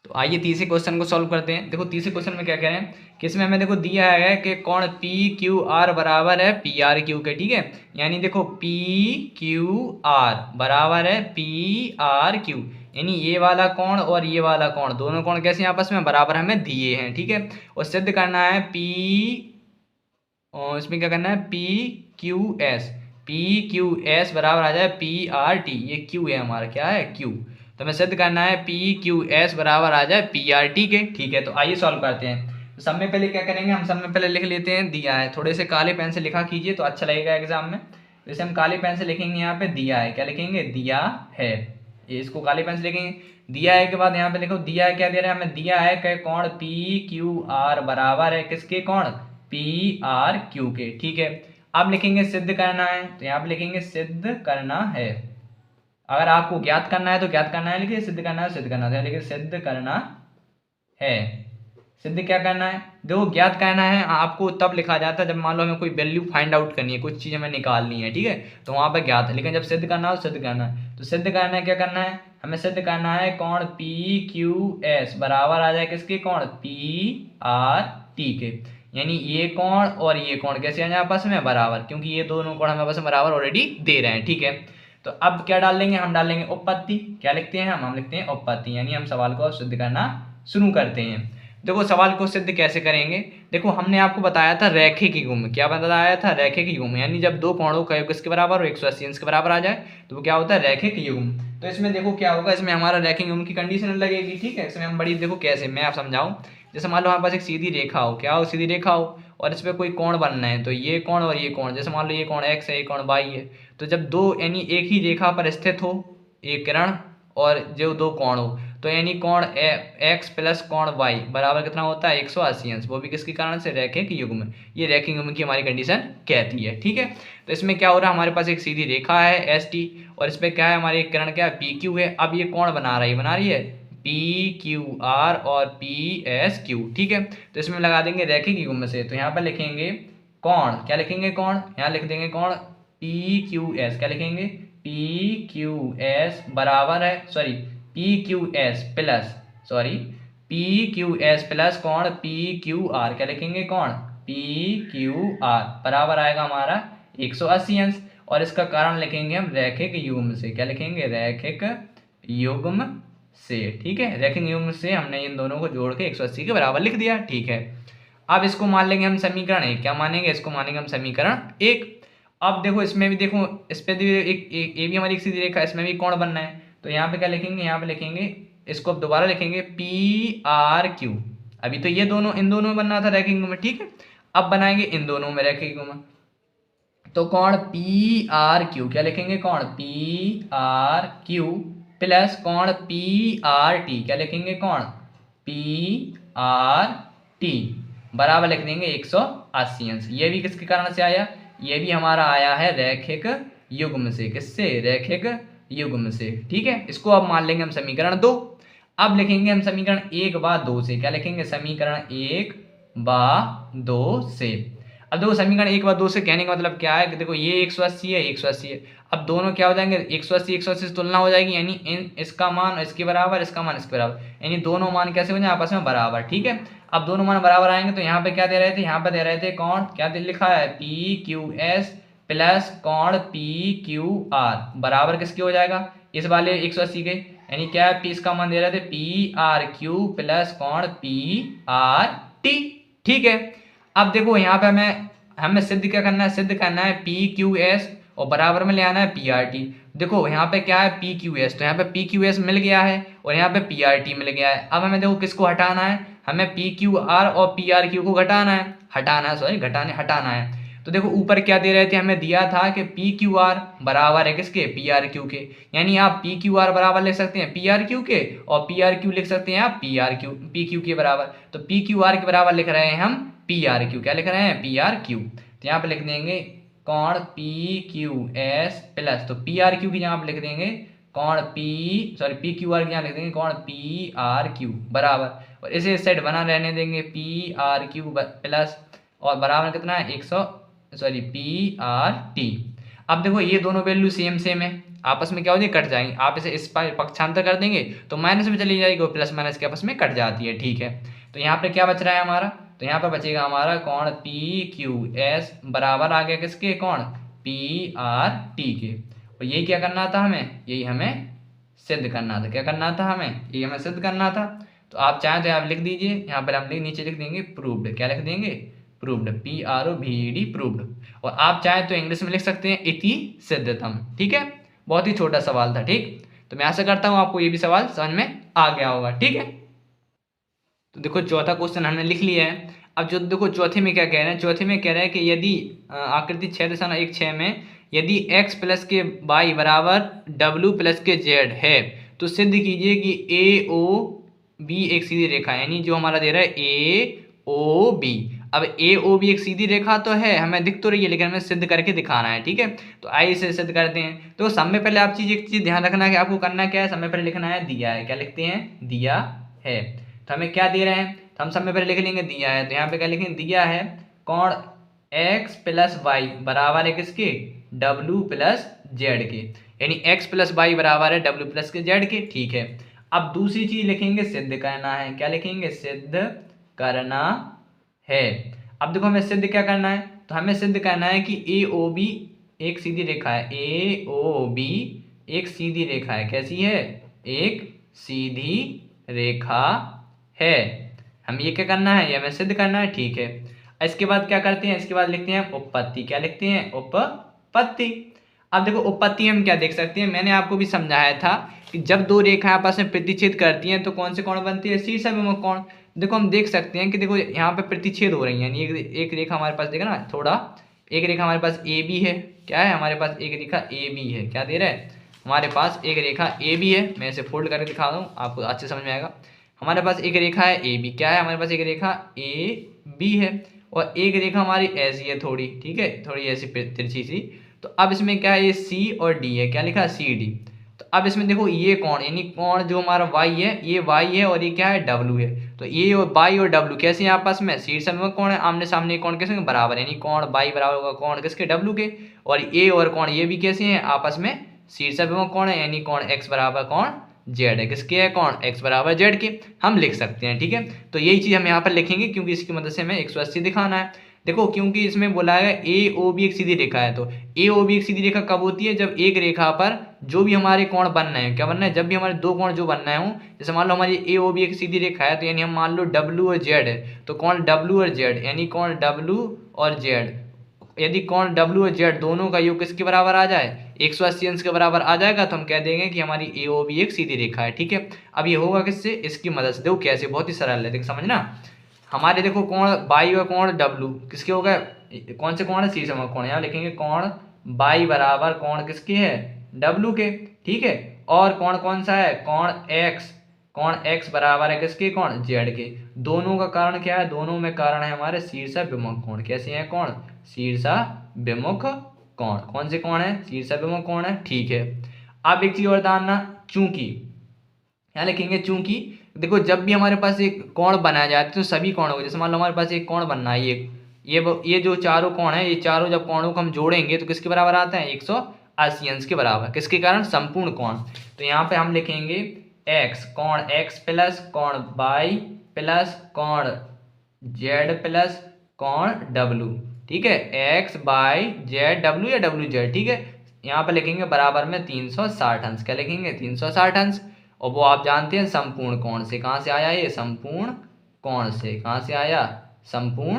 तो आइए तीसरे क्वेश्चन को सॉल्व करते हैं। देखो तीसरे क्वेश्चन में क्या कह रहे हैं कि इसमें हमें देखो दिया है कि कोण पी क्यू आर बराबर है पी आर क्यू के। ठीक है, यानी देखो पी क्यू आर बराबर है पी आर क्यू, यानी ये वाला कोण और ये वाला कोण, दोनों कोण कैसे हैं आपस में बराबर हमें दिए हैं। ठीक है, और सिद्ध करना है पी, और इसमें क्या करना है पी क्यू एस बराबर आ जाए पी आर टी। ये क्यू है हमारा, क्या है क्यू, तो हमें सिद्ध करना है पी क्यू एस बराबर आ जाए पी आर टी के। ठीक है, तो आइए सॉल्व करते हैं। तो सब में पहले क्या करेंगे, हम सब में पहले लिख लेते हैं दिया है, थोड़े से काले पेन से लिखा कीजिए तो अच्छा लगेगा एग्जाम में। जैसे हम काले पेन से लिखेंगे यहाँ पे दिया है, क्या लिखेंगे दिया है, ये इसको काले पेन से लिखेंगे। दिया है के बाद यहाँ पे लिखो दिया है, क्या दे रहा है हमें, दिया है कि कोण पी क्यू आर बराबर है किसके, कोण पी आर क्यू के। ठीक है, अब लिखेंगे सिद्ध करना है, तो यहाँ पे लिखेंगे सिद्ध करना है। अगर आपको ज्ञात करना है तो ज्ञात करना है लिखिए, सिद्ध करना है सिद्ध करना है लिखिए, सिद्ध करना है। सिद्ध क्या करना है, देखो ज्ञात करना है आपको तब लिखा जाता है जब मान लो हमें कोई वैल्यू फाइंड आउट करनी है, कुछ चीज़ हमें निकालनी है। ठीक है, तो वहाँ पे ज्ञात है, लेकिन जब सिद्ध करना हो सिद्ध करना है। तो सिद्ध करना है, क्या करना है हमें, सिद्ध करना है कोण पी क्यू एस बराबर आ जाए किसके, कोण पी आर टी के, यानी ये कोण और ये कोण कैसे आ जाए आपस में बराबर, क्योंकि ये दोनों कोण हमें आपस में बराबर ऑलरेडी दे रहे हैं। ठीक है, तो अब क्या डाल लेंगे, हम डाल लेंगे उपपत्ति। क्या लिखते हैं हम लिखते हैं उपपत्ति, यानी हम सवाल को सिद्ध करना शुरू करते हैं। देखो सवाल को सिद्ध कैसे करेंगे, देखो हमने आपको बताया था रैखिक युग्म, क्या बताया था रैखिक युग्म, यानी जब दो कोणों का योग किसके बराबर और 180 अंश के बराबर आ जाए तो वो क्या होता है रैखिक युग्म। तो इसमें देखो क्या होगा, इसमें हमारा रैखिक युग्म की कंडीशन लगेगी। ठीक है, इसमें हम बड़ी देखो कैसे मैं आप समझाऊं, जैसे मान लो हमारे पास एक सीधी रेखा हो, क्या हो सीधी रेखा हो, और इस पर कोई कोण बनना है, तो ये कोण और ये कोण, जैसे मान लो ये कोण x है ये कोण y है, तो जब दो यानी एक ही रेखा पर स्थित हो एक किरण और जो दो कोण हो, तो यानी कोण x प्लस कोण y बराबर कितना होता है 180 अंश, वो भी किसके कारण से रैखिक युग्म, ये रैखिक युग्म की हमारी कंडीशन कहती है। ठीक है, तो इसमें क्या हो रहा है, हमारे पास एक सीधी रेखा है एस टी और इस पर क्या है हमारी एक किरण क्या है पी क्यू है। अब ये कोण बना रही है पी क्यू आर और पी एस क्यू। ठीक है, तो इसमें लगा देंगे रैखिक युग्म से, तो यहाँ पर लिखेंगे कोण, क्या लिखेंगे कोण, यहाँ लिख देंगे कोण पी क्यू एस, क्या लिखेंगे पी क्यू एस बराबर है sorry P Q S plus कोण पी क्यू आर, क्या लिखेंगे कोण पी क्यू आर बराबर आएगा हमारा 180 अंश, और इसका कारण लिखेंगे हम रैखिक युग्म से, क्या लिखेंगे रैखिक युग्म से। ठीक है, रैखिक युग्म से हमने इन दोनों को जोड़ के 180 के बराबर लिख दिया। ठीक है, अब इसको मान लेंगे हम समीकरण 1, क्या मानेंगे इसको मानेंगे हम समीकरण 1। अब देखो इसमें भी देखो इस पे भी एक ये भी हमारी एक सीधी रेखा, इसमें भी कोण बनना है, तो यहाँ पे क्या लिखेंगे, यहाँ पे लिखेंगे इसको अब दोबारा लिखेंगे पी आर क्यू। अभी तो ये दोनों इन दोनों में बनना था रैखिक युग्म में, ठीक है, अब बनाएंगे इन दोनों में रैखिक युग्म, तो कोण पी आर क्यू, क्या लिखेंगे कोण पी आर क्यू प्लस कोण पी आर टी, क्या लिखेंगे कोण पी आर टी बराबर लिख देंगे 180 अंश। ये भी किसके कारण से आया, ये भी हमारा आया है रैखिक युग्म से, किससे रैखिक युग्म से। ठीक है, इसको अब मान लेंगे हम समीकरण 2। अब लिखेंगे हम समीकरण 1 बा 2 से, क्या लिखेंगे समीकरण 1 बा 2 से। अब देखो समीकरण 1 बा 2 से कहने का मतलब क्या है कि देखो ये 180 है 180 है, अब दोनों क्या हो जाएंगे 180 से तुलना हो जाएगी, यानी इसका मान इसके बराबर इसका मान इसके बराबर, यानी दोनों मान कैसे हो जाए आपस में बराबर। ठीक है, अब दोनों मान बराबर आएंगे तो यहाँ पे क्या दे रहे थे, यहाँ पे दे रहे थे कोण क्या लिखा है पी क्यू एस प्लस कोण पी क्यू आर बराबर किसके हो जाएगा इस वाले 180 के, यानी क्या है पी इसका मान दे रहे थे पी आर क्यू प्लस कोण पी आर टी। ठीक है, अब देखो यहाँ पे हमें सिद्ध क्या करना है, सिद्ध करना है पी क्यू एस और बराबर में ले आना है पी आर टी। देखो यहाँ पे क्या है पी क्यू एस, तो यहाँ पे पी क्यू एस मिल गया है और यहाँ पे पी आर टी मिल गया है। अब हमें देखो किसको हटाना है, हमें पी क्यू आर और पी आर क्यू को हटाना है। तो देखो ऊपर क्या दे रहे थे, हमें दिया था कि पी क्यू आर बराबर है किसके पी आर क्यू के, यानी आप पी क्यू आर बराबर लिख सकते हैं पी आर क्यू के और पी आर क्यू लिख सकते हैं आप पी क्यू के बराबर। तो पी क्यू आर के बराबर लिख रहे हैं हम पी आर क्यू, क्या लिख रहे हैं पी आर क्यू, तो यहाँ पे लिख देंगे कोण पी क्यू एस प्लस, तो पी आर क्यू की जहाँ पे लिख देंगे कौन पी क्यू आर यहाँ लिख देंगे कौन पी आर क्यू बराबर, और इसे इस साइड बना रहने देंगे पी आर क्यू प्लस, और बराबर कितना है 100 पी आर टी। अब देखो ये दोनों वैल्यू सेम सेम है, आपस में क्या हो जाएगी कट जाएंगे, आप इसे इस पक्षांतर कर देंगे तो माइनस में चली जाएगी, प्लस माइनस के आपस में कट जाती है। ठीक है, तो यहाँ पे क्या बच रहा है हमारा, तो यहाँ पर बचेगा हमारा कौन पी क्यू एस बराबर आ गया किसके कौन पी आर टी के। और यही क्या करना था हमें, यही हमें सिद्ध करना था, क्या करना था हमें, यही हमें सिद्ध करना था। तो आप चाहें तो आप लिख दीजिए, यहाँ पर हम नीचे लिख देंगे प्रूव्ड, क्या लिख देंगे प्रूव्ड, PROVED प्रूव्ड। और आप चाहें तो इंग्लिश में लिख सकते हैं इति सिद्धतम। ठीक है, बहुत ही छोटा सवाल था। ठीक, तो मैं आशा करता हूँ आपको ये भी सवाल समझ में आ गया होगा। ठीक है, तो देखो चौथा क्वेश्चन हमने लिख लिया है। अब जो देखो चौथे में क्या कह रहे हैं, चौथे में कह रहे हैं कि यदि आकृति 6.16 में यदि x प्लस के y बराबर w प्लस के z है तो सिद्ध कीजिए कि ए ओ बी एक सीधी रेखा है, यानी जो हमारा दे रहा है ए ओ बी। अब ए ओ बी एक सीधी रेखा तो है, हमें दिख तो रही है, लेकिन हमें सिद्ध करके दिखाना है। ठीक है, तो आइए इसे सिद्ध करते हैं। तो सब में पहले आप एक चीज ध्यान रखना है कि आपको करना क्या है, सब में पहले लिखना है दिया है, क्या लिखते हैं दिया है। तो हमें क्या दे रहे हैं, तो हम सब में पहले लिख लेंगे दिया है, तो यहाँ पे क्या लिखेंगे दिया है कौन x प्लस वाई बराबर है किसके w प्लस जेड के, यानी x प्लस वाई बराबर है w प्लस के जेड के। ठीक है, अब दूसरी चीज लिखेंगे सिद्ध करना है, क्या लिखेंगे सिद्ध करना है। अब देखो हमें सिद्ध क्या करना है, तो हमें सिद्ध करना है कि ए ओ बी एक सीधी रेखा है, ए ओ बी एक सीधी रेखा है, कैसी है एक सीधी रेखा है। हम ये क्या करना है, ये हमें सिद्ध करना है। ठीक है, इसके बाद क्या करते हैं, इसके बाद लिखते हैं उपपत्ति, क्या लिखते हैं उपपत्ति। अब देखो उपपत्ति हम क्या देख सकते हैं, मैंने आपको भी समझाया था कि जब दो रेखाएं आपस में प्रतिच्छेद करती हैं तो कौन से कोण बनती है, शीर्ष अभिमुख कोण। देखो हम देख सकते हैं कि देखो यहाँ पे प्रतिच्छेद हो रही है, यानी एक रेखा हमारे पास देखा ना थोड़ा, एक रेखा हमारे पास ए बी है, क्या है हमारे पास एक रेखा ए बी है, क्या दे रहा है हमारे पास एक रेखा ए बी है। मैं इसे फोल्ड करके दिखा दूँ आपको अच्छे समझ में आएगा। हमारे पास एक रेखा है ए बी, क्या है हमारे पास एक रेखा ए बी है, और एक रेखा हमारी ऐसी है थोड़ी, ठीक है थोड़ी ऐसी तिरछी सी। तो अब इसमें क्या है, ये सी और डी है, क्या लिखा है सी डी। तो अब इसमें देखो ये कोण, यानी कोण जो हमारा वाई है ये वाई है, और ये क्या है डब्लू है। तो ये और बाई और डब्लू कैसे हैं आपस में, शीर्ष अभिमुख कोण है, आमने सामने कोण कैसे बराबर, यानी कोण बाई बराबर होगा कोण किसके डब्लू के, और ए और कोण ये भी कैसे हैं आपस में शीर्ष अभिमुख कोण है, यानी कोण एक्स बराबर कोण जेड है, किसके है कौन एक्स बराबर जेड के, हम लिख सकते हैं। ठीक है, तो यही चीज हम यहाँ पर लिखेंगे क्योंकि इसकी मदद से हमें 180 दिखाना है। देखो क्योंकि इसमें बोला है ए ओ बी एक सीधी रेखा है, तो ए ओ बी एक सीधी रेखा कब होती है, जब एक रेखा पर जो भी हमारे कोण बनना है, क्या बनना है, जब भी हमारे दो कोण जो बनना है हो, जैसे मान लो हमारी ए ओ बी एक सीधी रेखा है, तो यानी हम मान लो डब्ल्यू और जेड है, तो कौन डब्ल्यू और जेड, यानी कौन डब्ल्यू और जेड, यदि कौन W और Z दोनों का योग किसके बराबर आ जाए 180 अंश के बराबर आ जाएगा, तो हम कह देंगे कि हमारी AOB एक सीधी रेखा है। ठीक है, अब ये होगा किससे, इसकी मदद से। देखो कैसे, बहुत ही सरल है, देखो समझना। हमारे देखो कोण बाई और कोण W किसके हो गए, कौन से कोण है शीर्ष अभिमुख कोण, यहाँ लिखेंगे कोण बाई बराबर कोण किसके है W के। ठीक है, और कोण कौन सा है कोण X बराबर है किसके कोण Z के। दोनों का कारण क्या है, दोनों में कारण है हमारे शीर्षाभिमुख कोण, कैसे हैं कोण शीर्षाभिमुख कोण, कौन से कोण है शीर्षाभिमुख कोण है। ठीक है, अब एक चीज और जानना, चूंकि यहाँ लिखेंगे चूंकि देखो जब भी हमारे पास एक कोण बनाया जाता है तो सभी कोणों को, जैसे मान लो हमारे पास एक कोण बनना है, ये जो चारों कोण है, ये चारों जब कोणों को हम जोड़ेंगे तो किसके बराबर आता है 180 अंश के बराबर, किसके कारण संपूर्ण कोण। तो यहाँ पे हम लिखेंगे x कोण x प्लस कोण y प्लस कोण z प्लस कोण w। ठीक है, x बाई जेड डब्ल्यू या डब्ल्यू जेड। ठीक है, यहाँ पे लिखेंगे बराबर में 360 अंश, क्या लिखेंगे 360 अंश। और वो आप जानते हैं संपूर्ण कोण से, कहाँ से आया ये संपूर्ण कोण से, कहाँ से आया संपूर्ण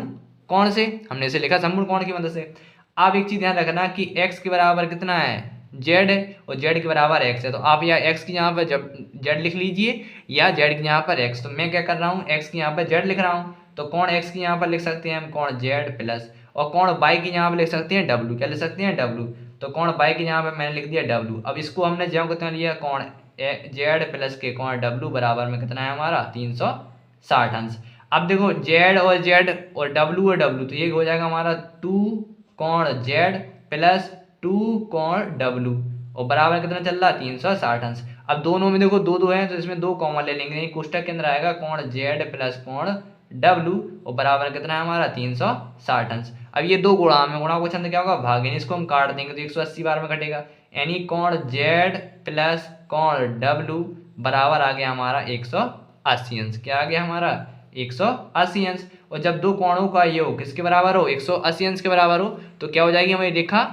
कोण से, हमने इसे लिखा संपूर्ण कोण की मदद से। आप एक चीज ध्यान रखना कि x के बराबर कितना है z है, और z के बराबर x है, तो आप या x की यहाँ पर जब z लिख लीजिए या z की यहाँ पर x। तो मैं क्या कर रहा हूँ, x की यहाँ पर z लिख रहा हूँ, तो कोण x की यहाँ पर लिख सकते हैं हम कोण z प्लस, और कोण y की यहाँ पर लिख सकते हैं w, क्या लिख सकते हैं w। तो कोण y की यहाँ पर मैंने लिख दिया w। अब इसको हमने जब कितना लिया कोण z प्लस के कोण w बराबर में कितना है हमारा 360 अंश। अब देखो z और w और w, तो ये हो जाएगा हमारा 2 कोण z प्लस 2 कोण w। और बराबर कितना चल रहा है 360 अंश। अब दोनों में देखो दो दो है तो इसमें दो कॉमन ले लेंगे, कोष्टक के अंदर आएगा कोण जेड प्लस कोण डब्लू और बराबर कितना है हमारा 360 अंश। अब ये दो गुणा में, गुणा को छंद क्या होगा भागे, इसको हम काट देंगे तो 180 बार में कटेगा, यानी कोण जेड प्लस कोण डब्लू बराबर आ गया हमारा 180 अंश। क्या आ गया हमारा 180 अंश। और जब दो कोणों का योग किसके बराबर हो 180 अंश के बराबर हो तो क्या हो जाएगी हमारी रेखा,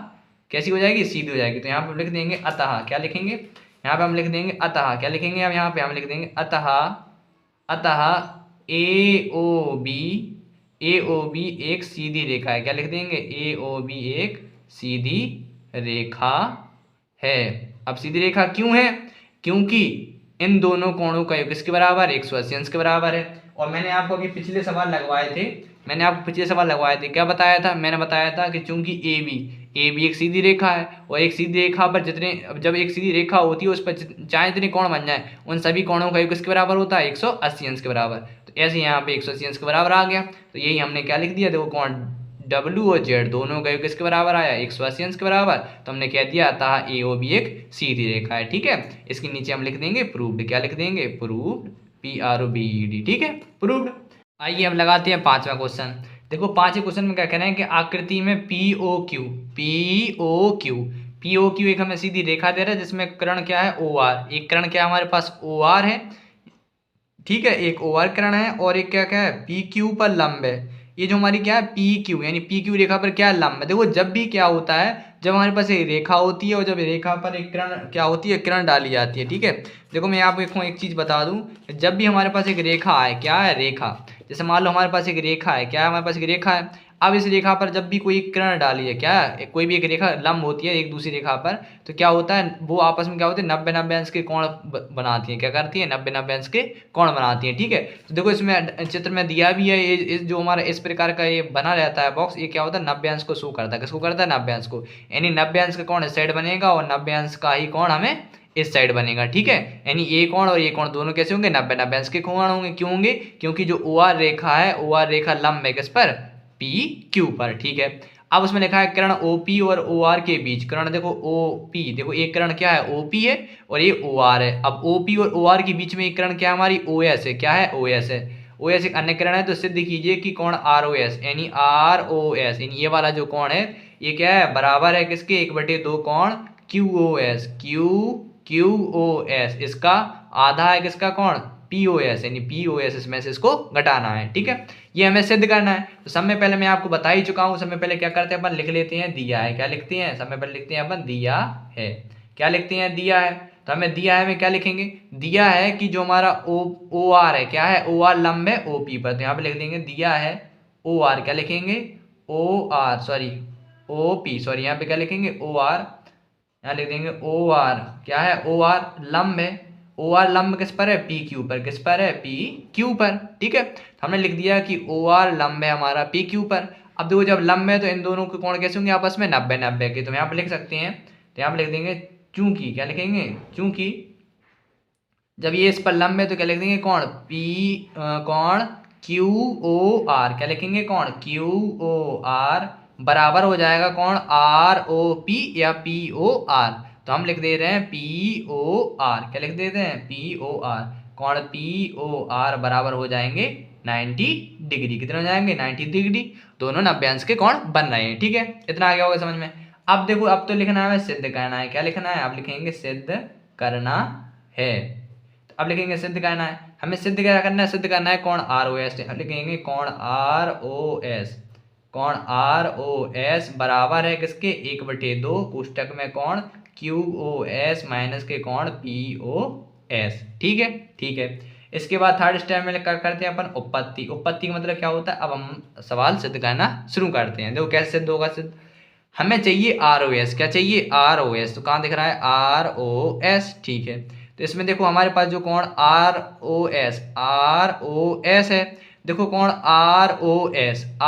कैसी हो जाएगी, सीधी हो जाएगी। तो यहाँ पे हम लिख देंगे अतः, क्या लिखेंगे यहाँ पे हम लिख देंगे अतः, क्या लिखेंगे अब यहाँ पे हम लिख देंगे अतः, अतः ए ओ बी एक सीधी रेखा है। क्या लिख देंगे ए ओ बी एक सीधी रेखा है। अब सीधी रेखा क्यों है, क्योंकि इन दोनों कोणों का योग किसके बराबर 180 अंश के बराबर है। और मैंने आपको अभी पिछले सवाल लगवाए थे, क्या बताया था, मैंने बताया था कि चूंकि ए बी एक सीधी रेखा है और एक सीधी रेखा पर जितने, जब एक सीधी रेखा होती है उस पर चाहे जितने कोण बन जाए उन सभी कोणों का योग किसके बराबर होता है 180 अंश के बराबर। तो ऐसे यहाँ पे 180 अंश के बराबर आ गया। तो यही हमने क्या लिख दिया, देखो कोण डब्ल्यू और जेड दोनों का योग किसके बराबर आया 180 अंश के बराबर। तो हमने कह दिया अतः ए ओ बी एक सीधी रेखा है। ठीक है, इसके नीचे हम लिख देंगे प्रूव्ड, क्या लिख देंगे प्रूव्ड, PROVED। ठीक है, प्रूव्ड। आइए अब लगाते हैं पांचवा क्वेश्चन। देखो पांचवें क्वेश्चन में क्या कह रहे हैं कि आकृति में POQ एक हमें सीधी रेखा दे रहा है जिसमें किरण क्या है OR, एक किरण क्या हमारे पास OR है, ठीक है, एक OR किरण है और एक क्या क्या है PQ पर लंब है। ये जो हमारी क्या है PQ, यानी PQ रेखा पर क्या लंब है। देखो जब भी क्या होता है, जब हमारे पास एक रेखा होती है और जब रेखा पर एक किरण क्या होती है, किरण डाली जाती है। ठीक है, देखो मैं आपको एक चीज बता दूं, जब भी हमारे पास एक रेखा है, क्या है रेखा, जैसे मान लो हमारे पास एक रेखा है, क्या है हमारे पास एक रेखा है। अब इस रेखा पर जब भी कोई किरण डाली है, क्या है कोई भी एक रेखा लंब होती है एक दूसरी रेखा पर, तो क्या होता है वो आपस में क्या होते हैं 90 अंश के कोण बनाती है। क्या करती है 90 अंश के कोण बनाती है। ठीक है, तो देखो इसमें चित्र में दिया भी है, इस जो हमारा इस प्रकार का ये बना रहता है बॉक्स, ये क्या होता है 90 अंश को शो करता है। किसको करता है 90 अंश को, यानी 90 अंश का कोण इस साइड बनेगा और 90 अंश का ही कोण हमें इस साइड बनेगा। ठीक है, यानी ये कोण और ये कोण दोनों कैसे होंगे 90 अंश के कोण होंगे। क्यों होंगे, क्योंकि जो OR रेखा है, OR रेखा लंब है किस पर PQ पर। ठीक है, अब उसमें लिखा है किरण OP और OR के बीच, किरण देखो OP, देखो एक किरण क्या है OP है और ये OR है। अब OP और OR के बीच में एक किरण क्या हमारी OS है, क्या है OS है। OS एक अन्य किरण है, तो सिद्ध कीजिए कि कोण ROS यानी ROS यानी ये वाला जो कोण है ये क्या है बराबर है किसके 1/2 कोण QOS, इसका आधा है किसका कोण POS, यानी POS, इसमें से इसको घटाना है। ठीक है, ये हमें सिद्ध करना है। तो सब में पहले मैं आपको बता ही चुका हूं, सब में पहले क्या करते हैं अपन लिख लेते हैं दिया है। क्या लिखते हैं, सब में पहले लिखते हैं अपन दिया है। क्या लिखते हैं दिया है, तो हमें दिया है में क्या लिखेंगे, दिया है कि जो हमारा OR है, क्या है OR लंब है OP पर, तो यहाँ पे लिख देंगे दिया है OR, क्या लिखेंगे OP, यहाँ पे क्या लिखेंगे OR, यहाँ लिख देंगे OR, क्या है OR लंब है, OR लंब किस पर है PQ पर, किस पर है PQ पर। ठीक है, तो हमने लिख दिया कि OR लंब है हमारा PQ पर। अब देखो जब लंब है तो इन दोनों के कोण कैसे होंगे आपस में 90 के, तो यहाँ पे लिख सकते हैं, तो यहाँ पे लिख देंगे चूंकि, क्या लिखेंगे चूंकि जब ये इस पर लंब है तो क्या लिख देंगे कोण QOR, क्या लिखेंगे कोण QOR बराबर हो जाएगा कोण ROP या POR। तो हम लिख दे रहे हैं POR, क्या लिख देते हैं POR, कोण POR बराबर हो जाएंगे 90 डिग्री। कितने हो जाएंगे 90 डिग्री, दोनों 90 अंश के कोण बन रहे हैं। ठीक है, इतना आ गया होगा समझ में। अब देखो अब तो लिखना है सिद्ध करना है। क्या लिखना है, अब लिखेंगे सिद्ध करना है। तो अब लिखेंगे सिद्ध करना है, हमें सिद्ध क्या करना है, सिद्ध करना है कोण ROS। लिखेंगे कोण ROS बराबर है किसके 1/2 कोष्टक में कोण QOS माइनस के कोण POS। ठीक है, ठीक है। इसके बाद थर्ड स्टेप में करते हैं अपन उपपत्ति। उपपत्ति का मतलब क्या होता है, अब हम सवाल सिद्ध करना शुरू करते हैं। देखो कैसे सिद्ध होगा, सिद्ध हमें चाहिए ROS, क्या चाहिए ROS, तो कहाँ दिख रहा है ROS। ठीक है, तो इसमें देखो हमारे पास जो कोण ROS है, देखो कोण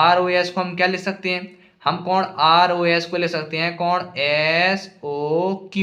ROS को हम क्या लिख सकते हैं, हम कोण ROS को ले सकते हैं कोण SOQ,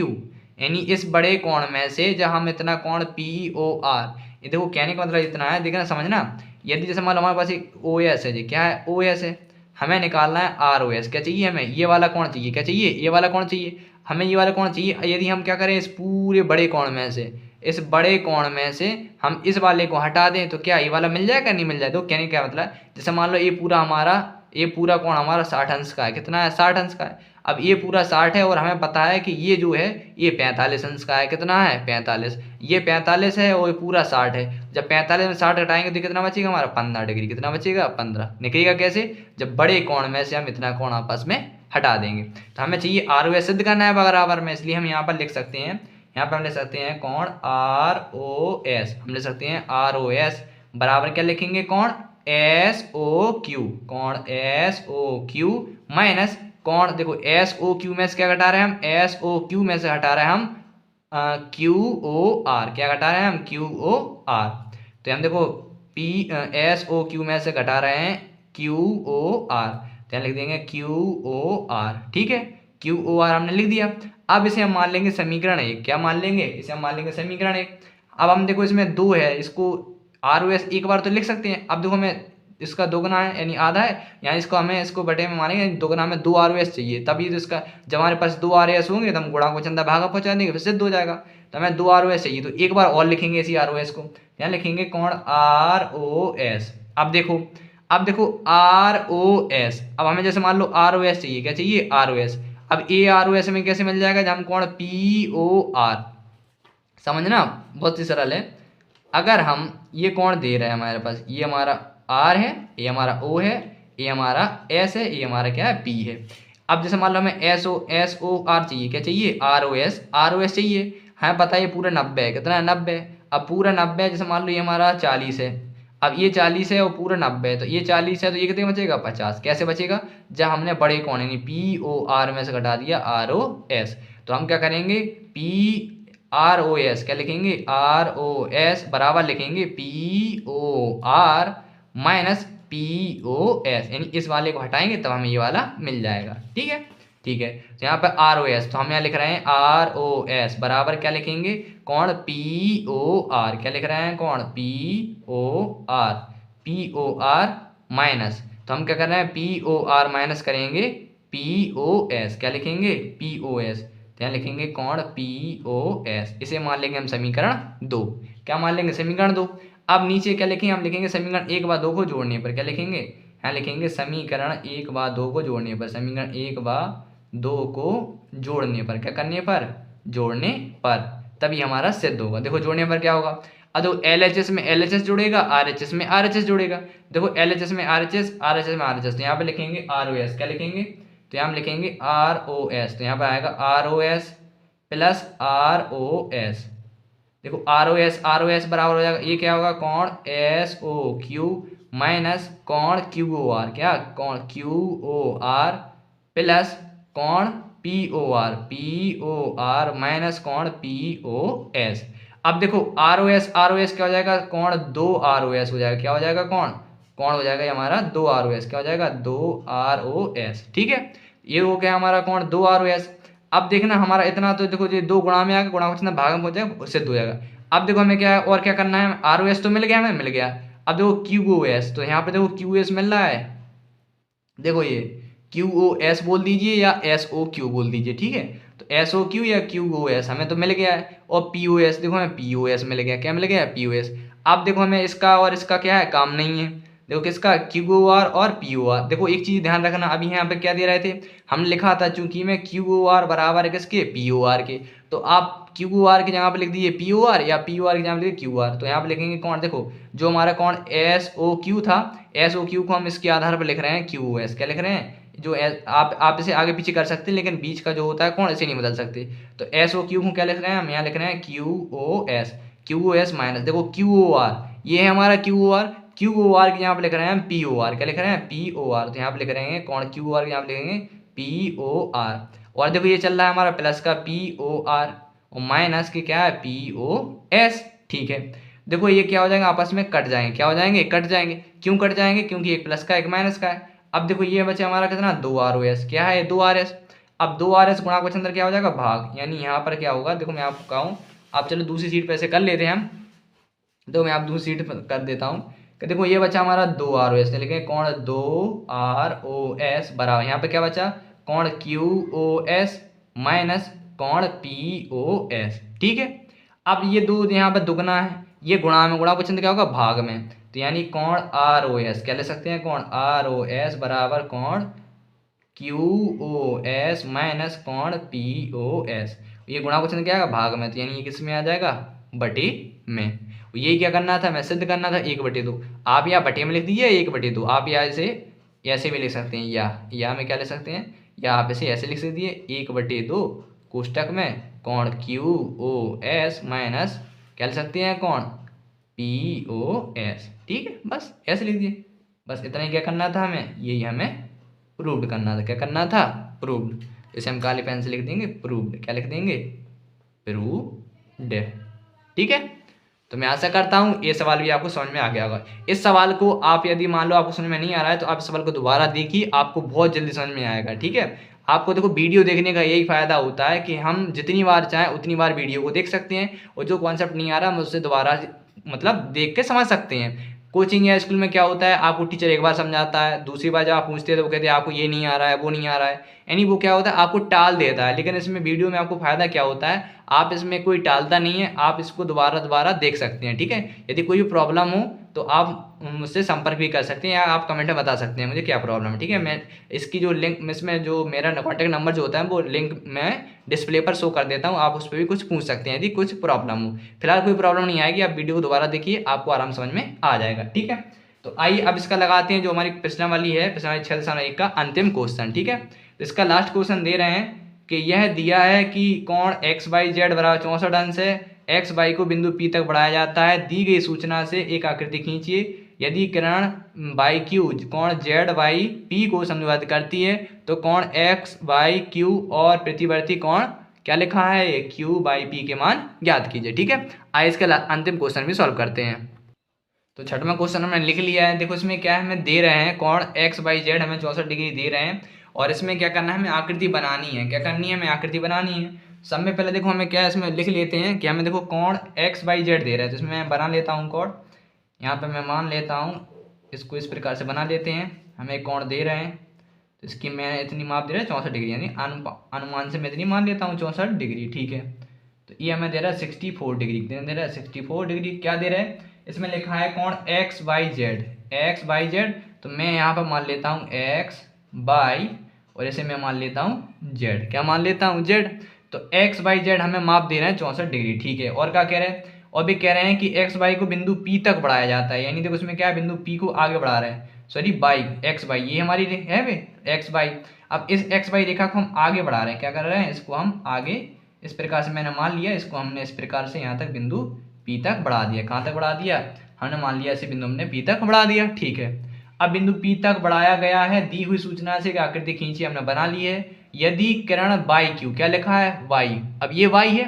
यानी इस बड़े कोण में से जब हम इतना कोण POR, ये देखो कहने का मतलब इतना है, देखना समझना। यदि जैसे मान लो हमारे पास एक OS है जी, क्या है OS है, हमें निकालना है ROS, क्या चाहिए हमें ये वाला कोण चाहिए, क्या चाहिए ये वाला कोण चाहिए। हमें ये वाला कोण चाहिए। यदि हम क्या करें, इस पूरे बड़े कोण में से, इस बड़े कोण में से हम इस वाले को हटा दें तो क्या ये वाला मिल जाएगा, नहीं मिल जाए। तो कहने क्या मतलब, जैसे मान लो ये पूरा कोण हमारा 60 अंश का है। कितना है, 60 अंश का है। अब ये पूरा 60 है और हमें पता है कि ये जो है ये 45 अंश का है। कितना है, 45। ये 45 है और ये पूरा 60 है। जब 45 में 60 घटाएंगे तो कितना बचेगा हमारा, 15 डिग्री। कितना बचेगा, 15। निकलेगा कैसे, जब बड़े कोण में से हम इतना कोण आपस में हटा देंगे। तो हमें चाहिए आर ओ एस सिद्ध करना है बराबर में, इसलिए हम यहाँ पर लिख सकते हैं, यहाँ पर हम लिख सकते हैं कोण आर ओ एस। हम लिख सकते हैं आर ओ एस बराबर क्या लिखेंगे, कोण एस ओ क्यू, कोण एस ओ क्यू माइनस कोण, देखो एस ओ क्यू में से क्या घटा रहे हैं हम, एस ओ क्यू में से हटा रहे हैं हम क्यू ओ आर। क्या घटा रहे हैं हम, क्यू ओ आर। तो हम देखो पी एस ओ क्यू में से घटा रहे हैं क्यू ओ आर, तो यहाँ लिख देंगे क्यू ओ आर। ठीक है, क्यू ओ आर हमने लिख दिया। अब इसे हम मान लेंगे समीकरण 1। क्या मान लेंगे, इसे हम मान लेंगे समीकरण 1। अब हम देखो इसमें 2 है, इसको आर ओ एस एक बार तो लिख सकते हैं। अब देखो हमें इसका दोगुना है यानी आधा है, यानी इसको हमें इसको बटे में मानेंगे, दोगुना में 2 आर ओ एस चाहिए। तभी तो इसका, जब हमारे पास 2 आर ओ एस होंगे तो हम गुणा को चंदा भागा पहुंचा देंगे, फिर सिद्ध हो जाएगा। तो हमें 2 आर ओ एस चाहिए, तो एक बार और लिखेंगे इसी आर ओ एस को। यहाँ लिखेंगे कोण आर ओ एस। अब देखो आर ओ एस, अब हमें जैसे मान लो आर ओ एस चाहिए, क्या चाहिए, आर ओ एस। अब ए आर ओ एस में कैसे मिल जाएगा, जब हम कोण पी ओ आर, समझना बहुत ही सरल है। अगर हम ये कोण दे रहे हैं हमारे पास, ये हमारा आर है, ये हमारा ओ है, ये हमारा एस है, ये हमारा क्या है, पी है। अब जैसे मान लो हमें एस ओ आर चाहिए, क्या चाहिए, आर ओ एस चाहिए। हमें पता है ये पूरा 90 है। कितना है, 90। अब पूरा 90 है, जैसे मान लो ये हमारा 40 है। अब ये 40 है और पूरा 90 है, तो ये 40 है तो ये कितने बचेगा, 50। कैसे बचेगा, जब हमने बड़े कोण यानी पी ओ आर में से घटा दिया आर ओ एस। तो हम क्या करेंगे, पी आर ओ एस क्या लिखेंगे, आर ओ एस बराबर लिखेंगे P O R minus P O S, यानी इस वाले को हटाएंगे तब हमें ये वाला मिल जाएगा। ठीक है, ठीक है। तो यहाँ पर आर ओ एस, तो हम यहाँ लिख रहे हैं आर ओ एस बराबर क्या लिखेंगे, कोण पी ओ आर। क्या लिख रहे हैं, कोण P O R, P O R minus, तो हम क्या कर रहे हैं, पी ओ आर माइनस करेंगे पी ओ एस। क्या लिखेंगे, पी ओ एस। यहाँ लिखेंगे कोण पी ओ एस। इसे मान लेंगे हम समीकरण 2। क्या मान लेंगे, समीकरण 2। अब नीचे क्या लिखेंगे, हम लिखेंगे समीकरण 1 व 2 को जोड़ने पर। क्या लिखेंगे, यहाँ लिखेंगे समीकरण 1 व 2 को जोड़ने पर। समीकरण 1 व 2 को जोड़ने पर, क्या करने पर, जोड़ने पर, तभी हमारा सिद्ध होगा। देखो जोड़ने पर क्या होगा, अब देखो एल एच एस में एल एच एस जुड़ेगा, आर एच एस में आर एच एस जुड़ेगा। देखो एल एच एस में R H S, R H S में आर एच एस, तो यहाँ पे लिखेंगे आर ओ एस। क्या लिखेंगे, तो यहाँ हम लिखेंगे आर ओ एस, तो यहाँ पर आएगा R O S plus R O S. देखो आर ओ एस बराबर हो जाएगा, ये क्या होगा, कोण एस ओ क्यू माइनस कोण क्यू ओ आर। क्या, कोण क्यू ओ आर प्लस कोण पी ओ आर माइनस कोण पी ओ एस। अब देखो आर ओ एस क्या हो जाएगा, कोण 2 आर ओ एस हो जाएगा। क्या हो जाएगा, कोण हो जाएगा हमारा 2 आर ओ एस। क्या हो जाएगा, 2 आर ओ एस। ठीक है, ये हो गया हमारा कोण 2 आर ओ एस। अब देखना हमारा इतना, तो देखो ये 2 गुणा में आ गया, गुणा को चिन्ह भाग में हो जाएगा, सिद्ध हो जाएगा। अब देखो हमें क्या है, और क्या करना है, आर ओ एस तो मिल गया, हमें मिल गया। अब देखो क्यू ओ एस, तो यहाँ पे देखो क्यू एस मिल रहा है। देखो ये क्यू ओ एस बोल दीजिए या एस ओ क्यू बोल दीजिए। ठीक है, तो एस ओ क्यू या क्यू ओ एस हमें तो मिल गया है। और पी ओ एस, देखो हमें पी ओ एस मिल गया। क्या मिल गया, पी ओ एस। अब देखो हमें इसका और इसका क्या है, काम नहीं है। देखो किसका, क्यू ओ आर और पी ओ आर। देखो एक चीज ध्यान रखना, अभी यहाँ पे क्या दे रहे थे, हमने लिखा था चूंकि में क्यू ओ आर बराबर है किसके, पी ओ आर के। तो आप क्यू ओ आर की जगह पे लिख दीजिए पी ओ आर, या पी ओ आर की जगह पे लिखिए क्यू आर। तो यहाँ पे लिखेंगे कौन, देखो जो हमारा कौन एस ओ क्यू था, एस ओ क्यू को हम इसके आधार पर लिख रहे हैं क्यू ओ एस। क्या लिख रहे हैं, जो आप इसे आगे पीछे कर सकते हैं, लेकिन बीच का जो होता है कौन, इसे नहीं बदल सकते। तो एस ओ क्यू को क्या लिख रहे हैं, हम यहाँ लिख रहे हैं क्यू ओ एस माइनस, देखो क्यू ओ आर, ये है हमारा Q O R. Q O R के यहाँ पे लिख रहे हैं पी ओ आर। क्या लिख रहे हैं, पी ओ आर। तो यहाँ पे लिख रहे हैं कौन, क्यू ओ आर के यहाँ पे लिखेंगे पी ओ आर। और देखो ये चल रहा है हमारा प्लस का पी ओ आर और माइनस के क्या है, पी ओ एस। ठीक है, देखो ये क्या हो जाएगा, आपस में कट जाएंगे। क्या हो जाएंगे, कट जाएंगे। क्यों कट जाएंगे, क्योंकि एक प्लस का एक माइनस का है। अब देखो ये बचे हमारा कितना, 2 आर ओ एस। क्या है, 2 आर एस। अब 2 आर एस गुणा के अंदर क्या हो जाएगा, भाग, यानी यहाँ पर क्या होगा, देखो मैं आपको कहूँ, आप चलो दूसरी सीट पे ऐसे कर लेते हैं हम। तो मैं आप दूसरी सीट पर कर देता हूँ कि देखो ये बचा हमारा 2 आर ओ एस, लिखें कौन 2 आर ओ एस बराबर, यहाँ पे क्या बचा, कौन क्यू ओ एस माइनस कोण पी ओ एस। ठीक है, अब ये दो यहाँ पर दुगना है, ये गुणा में, गुणा क्वेश्चन क्या होगा भाग में, तो यानी कोण आर ओ एस क्या ले सकते हैं, कोण आर ओ एस बराबर कोण क्यू ओ एस माइनस कोण पी ओ एस। ये गुणा क्वेश्चन क्या है भाग में, तो यानी ये किस में आ जाएगा बटे में। ये क्या करना था, मैं सिद्ध करना था 1/2। आप या बटे में लिख दीजिए 1/2, आप या इसे ऐसे भी लिख सकते हैं, या में क्या ले सकते हैं, या आप इसे ऐसे लिख दीजिए 1/2 कोष्टक में कोण क्यू ओ एस माइनस क्या लिख सकते हैं कोण पी ओ एस। ठीक है, बस ऐसे लिख दिए, बस इतना ही क्या करना था हमें, यही हमें प्रूव्ड करना था। क्या करना था, प्रूव्ड। इसे हम काली पेन से लिख देंगे प्रूव्ड, क्या लिख देंगे प्रूव्ड। ठीक है, तो मैं आशा करता हूँ ये सवाल भी आपको समझ में आ गया होगा। इस सवाल को आप यदि मान लो आपको समझ में नहीं आ रहा है तो आप इस सवाल को दोबारा देखिए, आपको बहुत जल्दी समझ में आएगा। ठीक है, आपको देखो वीडियो देखने का यही फायदा होता है कि हम जितनी बार चाहें उतनी बार वीडियो को देख सकते हैं, और जो कॉन्सेप्ट नहीं आ रहा हम उससे दोबारा मतलब देख के समझ सकते हैं। कोचिंग या स्कूल में क्या होता है, आपको टीचर एक बार समझाता है, दूसरी बार जब आप पूछते हैं तो वो कहते हैं आपको ये नहीं आ रहा है, वो नहीं आ रहा है, यानी वो क्या होता है आपको टाल देता है। लेकिन इसमें वीडियो में आपको फायदा क्या होता है, आप इसमें कोई टालता नहीं है, आप इसको दोबारा दोबारा देख सकते हैं। ठीक है, यदि कोई भी प्रॉब्लम हो तो आप मुझसे संपर्क भी कर सकते हैं, या आप कमेंट में बता सकते हैं मुझे क्या प्रॉब्लम है। ठीक है, मैं इसकी जो लिंक, इसमें जो मेरा कॉन्टैक्ट नंबर जो होता है वो लिंक मैं डिस्प्ले पर शो कर देता हूँ, आप उस पर भी कुछ पूछ सकते हैं यदि कुछ प्रॉब्लम हो। फिलहाल कोई प्रॉब्लम नहीं आएगी, आप वीडियो को दोबारा देखिए, आपको आराम समझ में आ जाएगा। ठीक है, तो आइए अब इसका लगाते हैं जो हमारी प्रश्न वाली है, प्रश्न वाली 6.1 का अंतिम क्वेश्चन। ठीक है, तो इसका लास्ट क्वेश्चन दे रहे हैं कि यह दिया है कि कोण एक्स बाई जेड बराबर 64 अंश है, एक्स बाई को बिंदु पी तक बढ़ाया जाता है, दी गई सूचना से एक आकृति खींचिए। यदि किरण बाई क्यू कोण जेड बाई पी को समद्विभाजित करती है तो कोण एक्स बाई क्यू और प्रतिवर्ती कोण क्या लिखा है क्यू बाई पी के मान ज्ञात कीजिए। ठीक है, आइए इसका अंतिम क्वेश्चन भी सॉल्व करते हैं। तो छठवां क्वेश्चन हमने लिख लिया है। देखो इसमें क्या है, हमें दे रहे हैं कोण एक्स बाई जेड हमें 64 डिग्री दे रहे हैं, और इसमें क्या करना है हमें आकृति बनानी है। क्या करनी है, हमें आकृति बनानी है। सब में पहले देखो हमें क्या इसमें लिख लेते हैं कि हमें देखो कोण एक्स बाई जेड दे रहा है, तो इसमें मैं बना लेता हूँ कोण। यहाँ पे मैं मान लेता हूँ इसको इस प्रकार से बना लेते हैं। हमें एक कोण दे रहे हैं तो इसकी मैं इतनी माप दे रहा है 64 डिग्री, यानी अनुमान से मैं इतनी मान लेता हूँ 64 डिग्री। ठीक है, तो ये हमें दे रहा है 64 डिग्री, दे रहा है 64 डिग्री। क्या दे रहा है, इसमें लिखा है कोण X by Z, x by Z, तो मैं यहाँ पर मान लेता हूँ एक्स बाई, और इसे मैं मान लेता हूँ जेड। क्या मान लेता हूँ जेड, तो एक्स बाई जेड हमें माप दे रहे हैं 64 डिग्री। ठीक है, और क्या कह रहे हैं, और भी कह रहे हैं कि एक्स बाई को बिंदु पी तक बढ़ाया जाता है, यानी देखो इसमें क्या है बिंदु पी को आगे बढ़ा रहे हैं, सॉरी बाई एक्स बाई, ये हमारी है वे एक्स बाई। अब इस एक्स बाई रेखा को हम आगे बढ़ा रहे हैं, क्या कर रहे हैं, इसको हम आगे इस प्रकार से मैंने मान लिया, इसको हमने इस प्रकार से यहाँ तक बिंदु पी तक बढ़ा दिया। कहाँ तक बढ़ा दिया, हमने मान लिया इसे बिंदु हमने पी तक बढ़ा दिया। ठीक है, अब बिंदु पी तक बढ़ाया गया है, दी हुई सूचना से आकृति खींची हमने बना ली है। यदि किरण बाई क्यू, क्या लिखा है वाई, अब ये वाई है,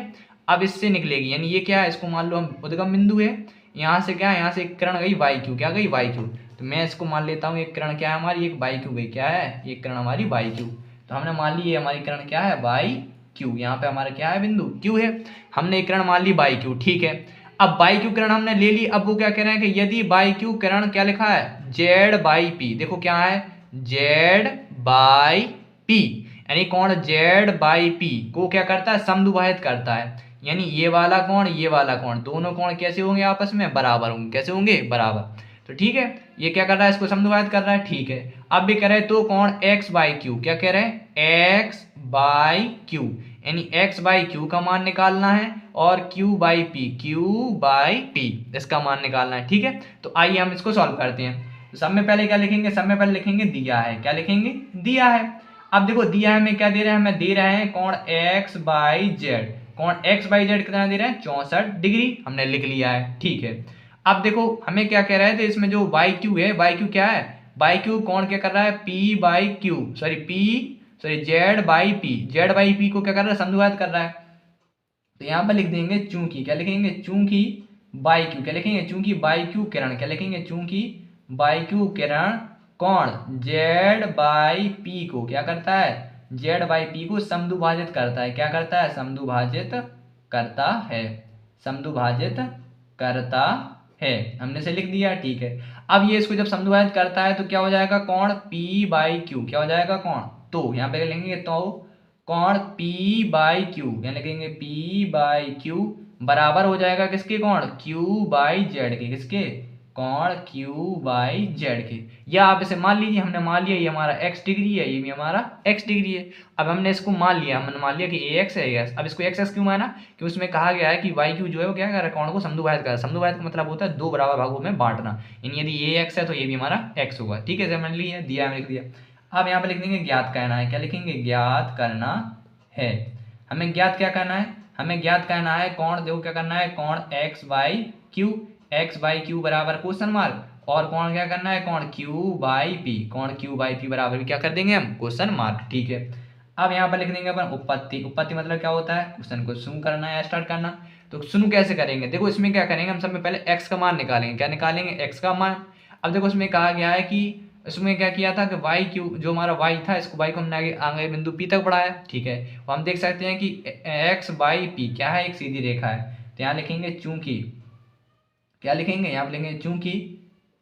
अब इससे निकलेगी, यानी ये क्या है, इसको मान लो हम उद्गम बिंदु है, यहाँ से क्या है, यहाँ से एक किरण गई वाई क्यू, क्या गई वाई क्यू, तो मैं इसको मान लेता हूँ एक किरण क्या है हमारी, एक वाई क्यू गई, क्या है ये किरण हमारी वाई क्यू। तो हमने मान ली ये हमारी किरण क्या है वाई क्यू, यहाँ पे हमारा क्या है बिंदु क्यू है, हमने एक किरण मान ली बाई क्यू। ठीक है, अब बाई क्यू किरण हमने ले ली, अब वो क्या कह रहे हैं कि यदि बाई क्यू किरण क्या लिखा है जेड बाई पी, देखो क्या है जेड बाई पी, यानी कोण जेड बाई पी को क्या करता है समद्विभाजित करता है, यानी ये वाला कोण ये वाला कोण दोनों कोण कैसे होंगे आपस में बराबर होंगे, कैसे होंगे बराबर। तो ठीक है, ये क्या कर रहा है इसको समद्विभाजित कर रहा है। ठीक है, अब भी कह रहे हैं तो कोण एक्स बाई क्यू, क्या कह रहे हैं एक्स बाई क्यू, यानी एक्स बाई क्यू का मान निकालना है, और Q by P, Q by P इसका मान निकालना है। ठीक है, तो आइए हम इसको सॉल्व करते हैं। तो सब में पहले क्या लिखेंगे, सब में पहले लिखेंगे दिया है, क्या लिखेंगे दिया है। अब देखो दिया है हमें क्या दे रहे हैं, हमें दे रहे हैं कोण एक्स बाई जेड, कोण एक्स बाई जेड कितना दे रहे हैं 64 डिग्री, हमने लिख लिया है। ठीक है, अब देखो हमें क्या कह रहे थे, इसमें जो वाई क्यू है, वाई क्यू क्या है, वाई क्यू कोण क्या कर रहा है P by Q, sorry Z by P, Z by P को क्या कर रहा है समद्विभाजित कर रहा है। तो यहाँ पर लिख देंगे चूंकि, क्या लिखेंगे चूंकि बाई क्यू, क्या लिखेंगे चूंकि बाई क्यू किरण, क्या लिखेंगे चूंकि बाई क्यू किरण कोण जेड बाई पी को क्या करता है, जेड बाई पी को समद्विभाजित करता है, क्या करता है समद्विभाजित करता है, समद्विभाजित करता है, हमने से लिख दिया। ठीक है, अब ये इसको जब समद्विभाजित करता है तो क्या हो जाएगा कोण पी बाई क्यू, क्या हो जाएगा कोण, तो यहाँ पे लिखेंगे तो कोण पी बाई क्यू, यानी लिखेंगे पी बाई क्यू बराबर हो जाएगा किसके, कोण क्यू बाई जेड के, किसके कोण क्यू बाई जेड के। या आप इसे मान लीजिए, हमने मान लिया ये हमारा x डिग्री है, ये भी हमारा x डिग्री है। अब हमने इसको मान लिया, हमने मान लिया कि ax है x। अब इसको x क्यों माना, कि उसमें कहा गया है कि y क्यू जो है वो क्या कर रहा है, कोण को समद्विभाजित कर रहा है। समद्विभाजित का मतलब होता है दो बराबर भागों में बांटना, यानी यदि ये x है तो ये भी हमारा x होगा। ठीक है, समझ लिया, दिया हमने लिख दिया। अब यहाँ पे लिख देंगे ज्ञात करना है, क्या लिखेंगे ज्ञात करना है। हमें ज्ञात क्या करना है, हमें ज्ञात करना है कोण, देखो क्या करना है, कोण x बाई क्यू बराबर क्वेश्चन मार्क, और कोण क्या करना है, कोण क्यू बाई पी, कोण क्यू बाई पी बराबर भी क्या कर देंगे हम, क्वेश्चन मार्क। ठीक है, अब यहाँ पर लिख देंगे अपन उपपत्ति। उपपत्ति मतलब क्या होता है, क्वेश्चन को शुरू करना है, स्टार्ट करना। तो शुरू कैसे करेंगे, देखो इसमें क्या करेंगे, हम सब में पहले x का मान निकालेंगे। क्या निकालेंगे, x का मान। अब देखो इसमें कहा गया है कि इसमें क्या किया था कि वाई क्यू, जो हमारा वाई था, इसको वाई को हमने आगे बिंदु पी तक बढ़ाया। ठीक है, तो हम देख सकते हैं कि एक्स बाई पी क्या है, एक सीधी रेखा है। तो यहाँ लिखेंगे चूंकि, क्या लिखेंगे, यहाँ लिखेंगे चूंकि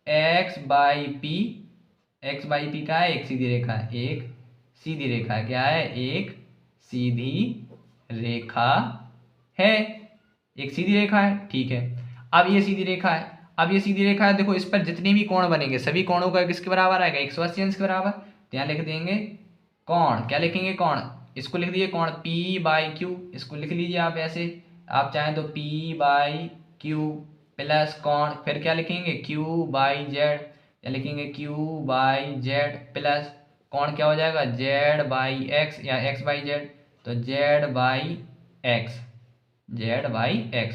एक्स बाई पी का है, एक सीधी रेखा है, एक सीधी रेखा है, क्या है, एक सीधी रेखा है, एक सीधी रेखा है। ठीक है, अब ये सीधी रेखा है, अब ये सीधी रेखा है, देखो इस पर जितने भी कोण बनेंगे सभी कोणों का किसके बराबर आएगा, 180 अंश के बराबर। तो यहाँ लिख देंगे कोण, क्या लिखेंगे, कोण, इसको लिख दीजिए कोण P बाई क्यू, इसको लिख लीजिए आप ऐसे, आप चाहें तो P बाई क्यू प्लस कोण, फिर क्या लिखेंगे Q बाई जेड, या लिखेंगे Q बाई जेड प्लस कोण क्या हो जाएगा, Z बाई एक्स या x बाई जेड, तो Z बाई एक्स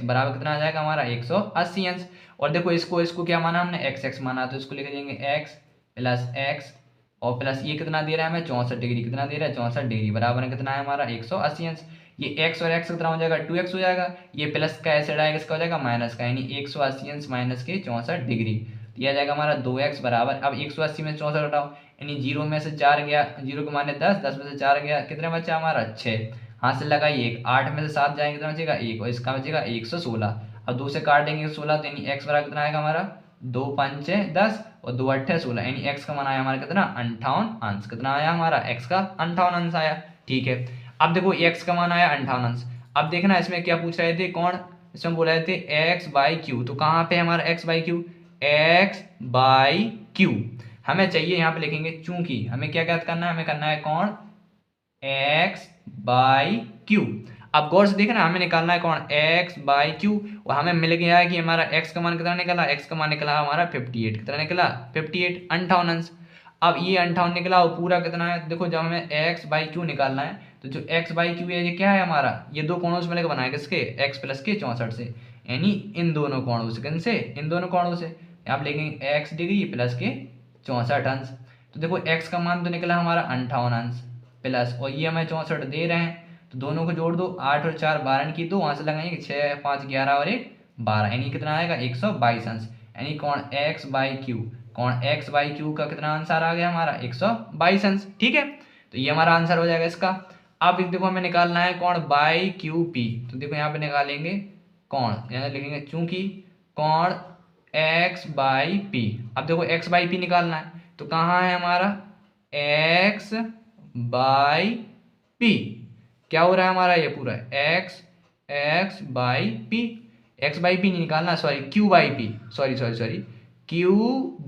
बराबर कितना आ जाएगा हमारा 180 अंश। और देखो इसको क्या माना हमने, x माना, तो इसको लिख देंगे x प्लस एक्स और प्लस ये कितना दे रहा है हमें 64 डिग्री, कितना दे रहा है 64 डिग्री, बराबर है कितना है हमारा 180 अंश। ये x और x कितना हो जाएगा 2x हो जाएगा, ये प्लस का ऐसे आएगा, इसका हो जाएगा माइनस का, यानी 180 अंश माइनस के 64 डिग्री, दिया जाएगा हमारा 2x बराबर। अब 180 में 64 हटाओ, यानी 0 में से 4 गया, 0 के माने 10, 10 में से 4 गया, कितने बचा हमारा 6, हाथ से लगाइए 1, 8 में से 7 जाएंगे कितना बचेगा 1, और इसका बचेगा 116। अब 2 से काट देंगे 16, तो यानी x बराबर कितना आएगा हमारा 2 पंचे 10 और 2 अट्ठे 16, यानी x का मान आया हमारा कितना 58 अंश, कितना आया हमारा x का 58 अंश आया। ठीक है, अब देखो x का मान आया 58 अंश। अब देखना इसमें क्या पूछ रहे थे, कौन, इसमें बोल रहे थे x बाई क्यू, तो कहाँ पे हमारा x by Q, x by Q हमें चाहिए, यहाँ पे लिखेंगे चूंकि हमें क्या ज्ञात करना है, हमें करना है कौन x बाई क्यू। अब गौर से देखना, हमें निकालना है कौन x बाई क्यू, और हमें मिल गया है कि हमारा x का मान कितना निकला, x का मान निकला हमारा 58, कितना निकला 58, 58 अंश। अब ये 58 निकला और पूरा कितना है, देखो जब हमें x बाई क्यू निकालना है, तो जो x बाई क्यू है ये क्या है हमारा, ये दो कोणों से मिलकर बना है, किसके x प्लस के 64 से, यानी इन दोनों कोणों से, किन से, इन दोनों कोणों से। आप लेंगे x डिग्री प्लस के 64 अंश, तो देखो x का मान तो निकला हमारा 58 अंश प्लस, और ये हमें 64 दे रहे हैं, तो दोनों को जोड़ दो, 8 और 4 12 की, दो वहाँ से लगाएंगे 6 5 11 और 1 12, यानी कितना आएगा 122 अंश, यानी कौन x बाई क्यू, कौन x बाई क्यू का कितना आंसर आ गया हमारा 122 अंश। ठीक है, तो ये हमारा आंसर हो जाएगा इसका। अब देखो हमें निकालना है कौन बाई क्यू पी, तो देखो यहाँ पे निकालेंगे कौन, यहाँ लिखेंगे चूंकि कौन x बाई पी। अब देखो x बाई पी निकालना है, तो कहाँ है हमारा x बाई पी, क्या हो रहा है हमारा ये पूरा x by P, x by P नहीं निकालना, sorry q by P, sorry q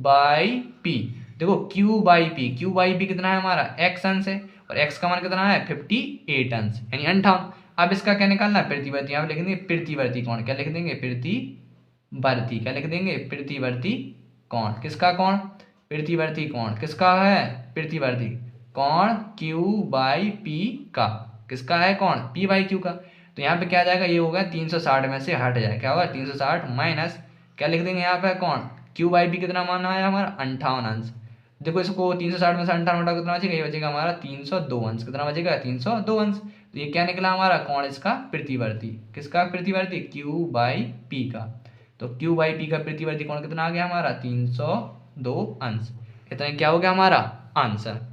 by P. देखो q बाई पी कितना है हमारा x अंश है, और x का मान कितना है 58 अंश, यानी 58। अब इसका क्या निकालना है प्रतिवर्ती, यहाँ पे लिख देंगे प्रतिवर्ती कोण, क्या लिख देंगे प्रतिवर्ती, क्या लिख देंगे प्रतिवर्ती कोण, किसका कोण प्रतिवर्ती कोण, किसका है प्रतिवर्ती कोण q बाई पी का, किसका है कौन p बाई क्यू का। तो यहाँ पे क्या आ जाएगा, ये होगा 360 में से हट जाए, क्या होगा 360 माइनस, क्या लिख देंगे यहाँ पे कौन q बाई पी कितना माना है हमारा 58 अंश। देखो इसको 360 में से 58 हटा कितना बचेगा, ये बचेगा हमारा 302 अंश, कितना बचेगा 302 अंश। तो ये क्या निकला हमारा कौन इसका प्रतिवर्ती, किसका प्रतिवर्ती q बाई पी का। तो q बाई पी का प्रतिवर्ती कौन कितना आ गया हमारा 302 अंश, इतना क्या हो गया हमारा आंसर।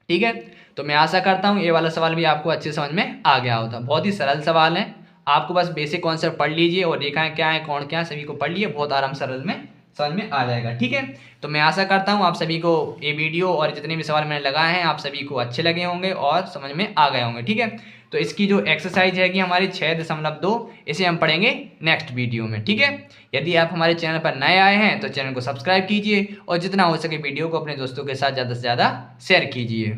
ठीक है, तो मैं आशा करता हूँ ये वाला सवाल भी आपको अच्छे समझ में आ गया होता। बहुत ही सरल सवाल है, आपको बस बेसिक कॉन्सेप्ट पढ़ लीजिए और रेखाएं क्या है कौन क्या है सभी को पढ़ लीजिए, बहुत आराम सरल में समझ में आ जाएगा। ठीक है, तो मैं आशा करता हूँ आप सभी को ये वीडियो और जितने भी सवाल मैंने लगाए हैं आप सभी को अच्छे लगे होंगे और समझ में आ गए होंगे। ठीक है, तो इसकी जो एक्सरसाइज है कि हमारी 6.2 इसे हम पढ़ेंगे नेक्स्ट वीडियो में। ठीक है, यदि आप हमारे चैनल पर नए आए हैं तो चैनल को सब्सक्राइब कीजिए और जितना हो सके वीडियो को अपने दोस्तों के साथ ज़्यादा से ज़्यादा शेयर कीजिए।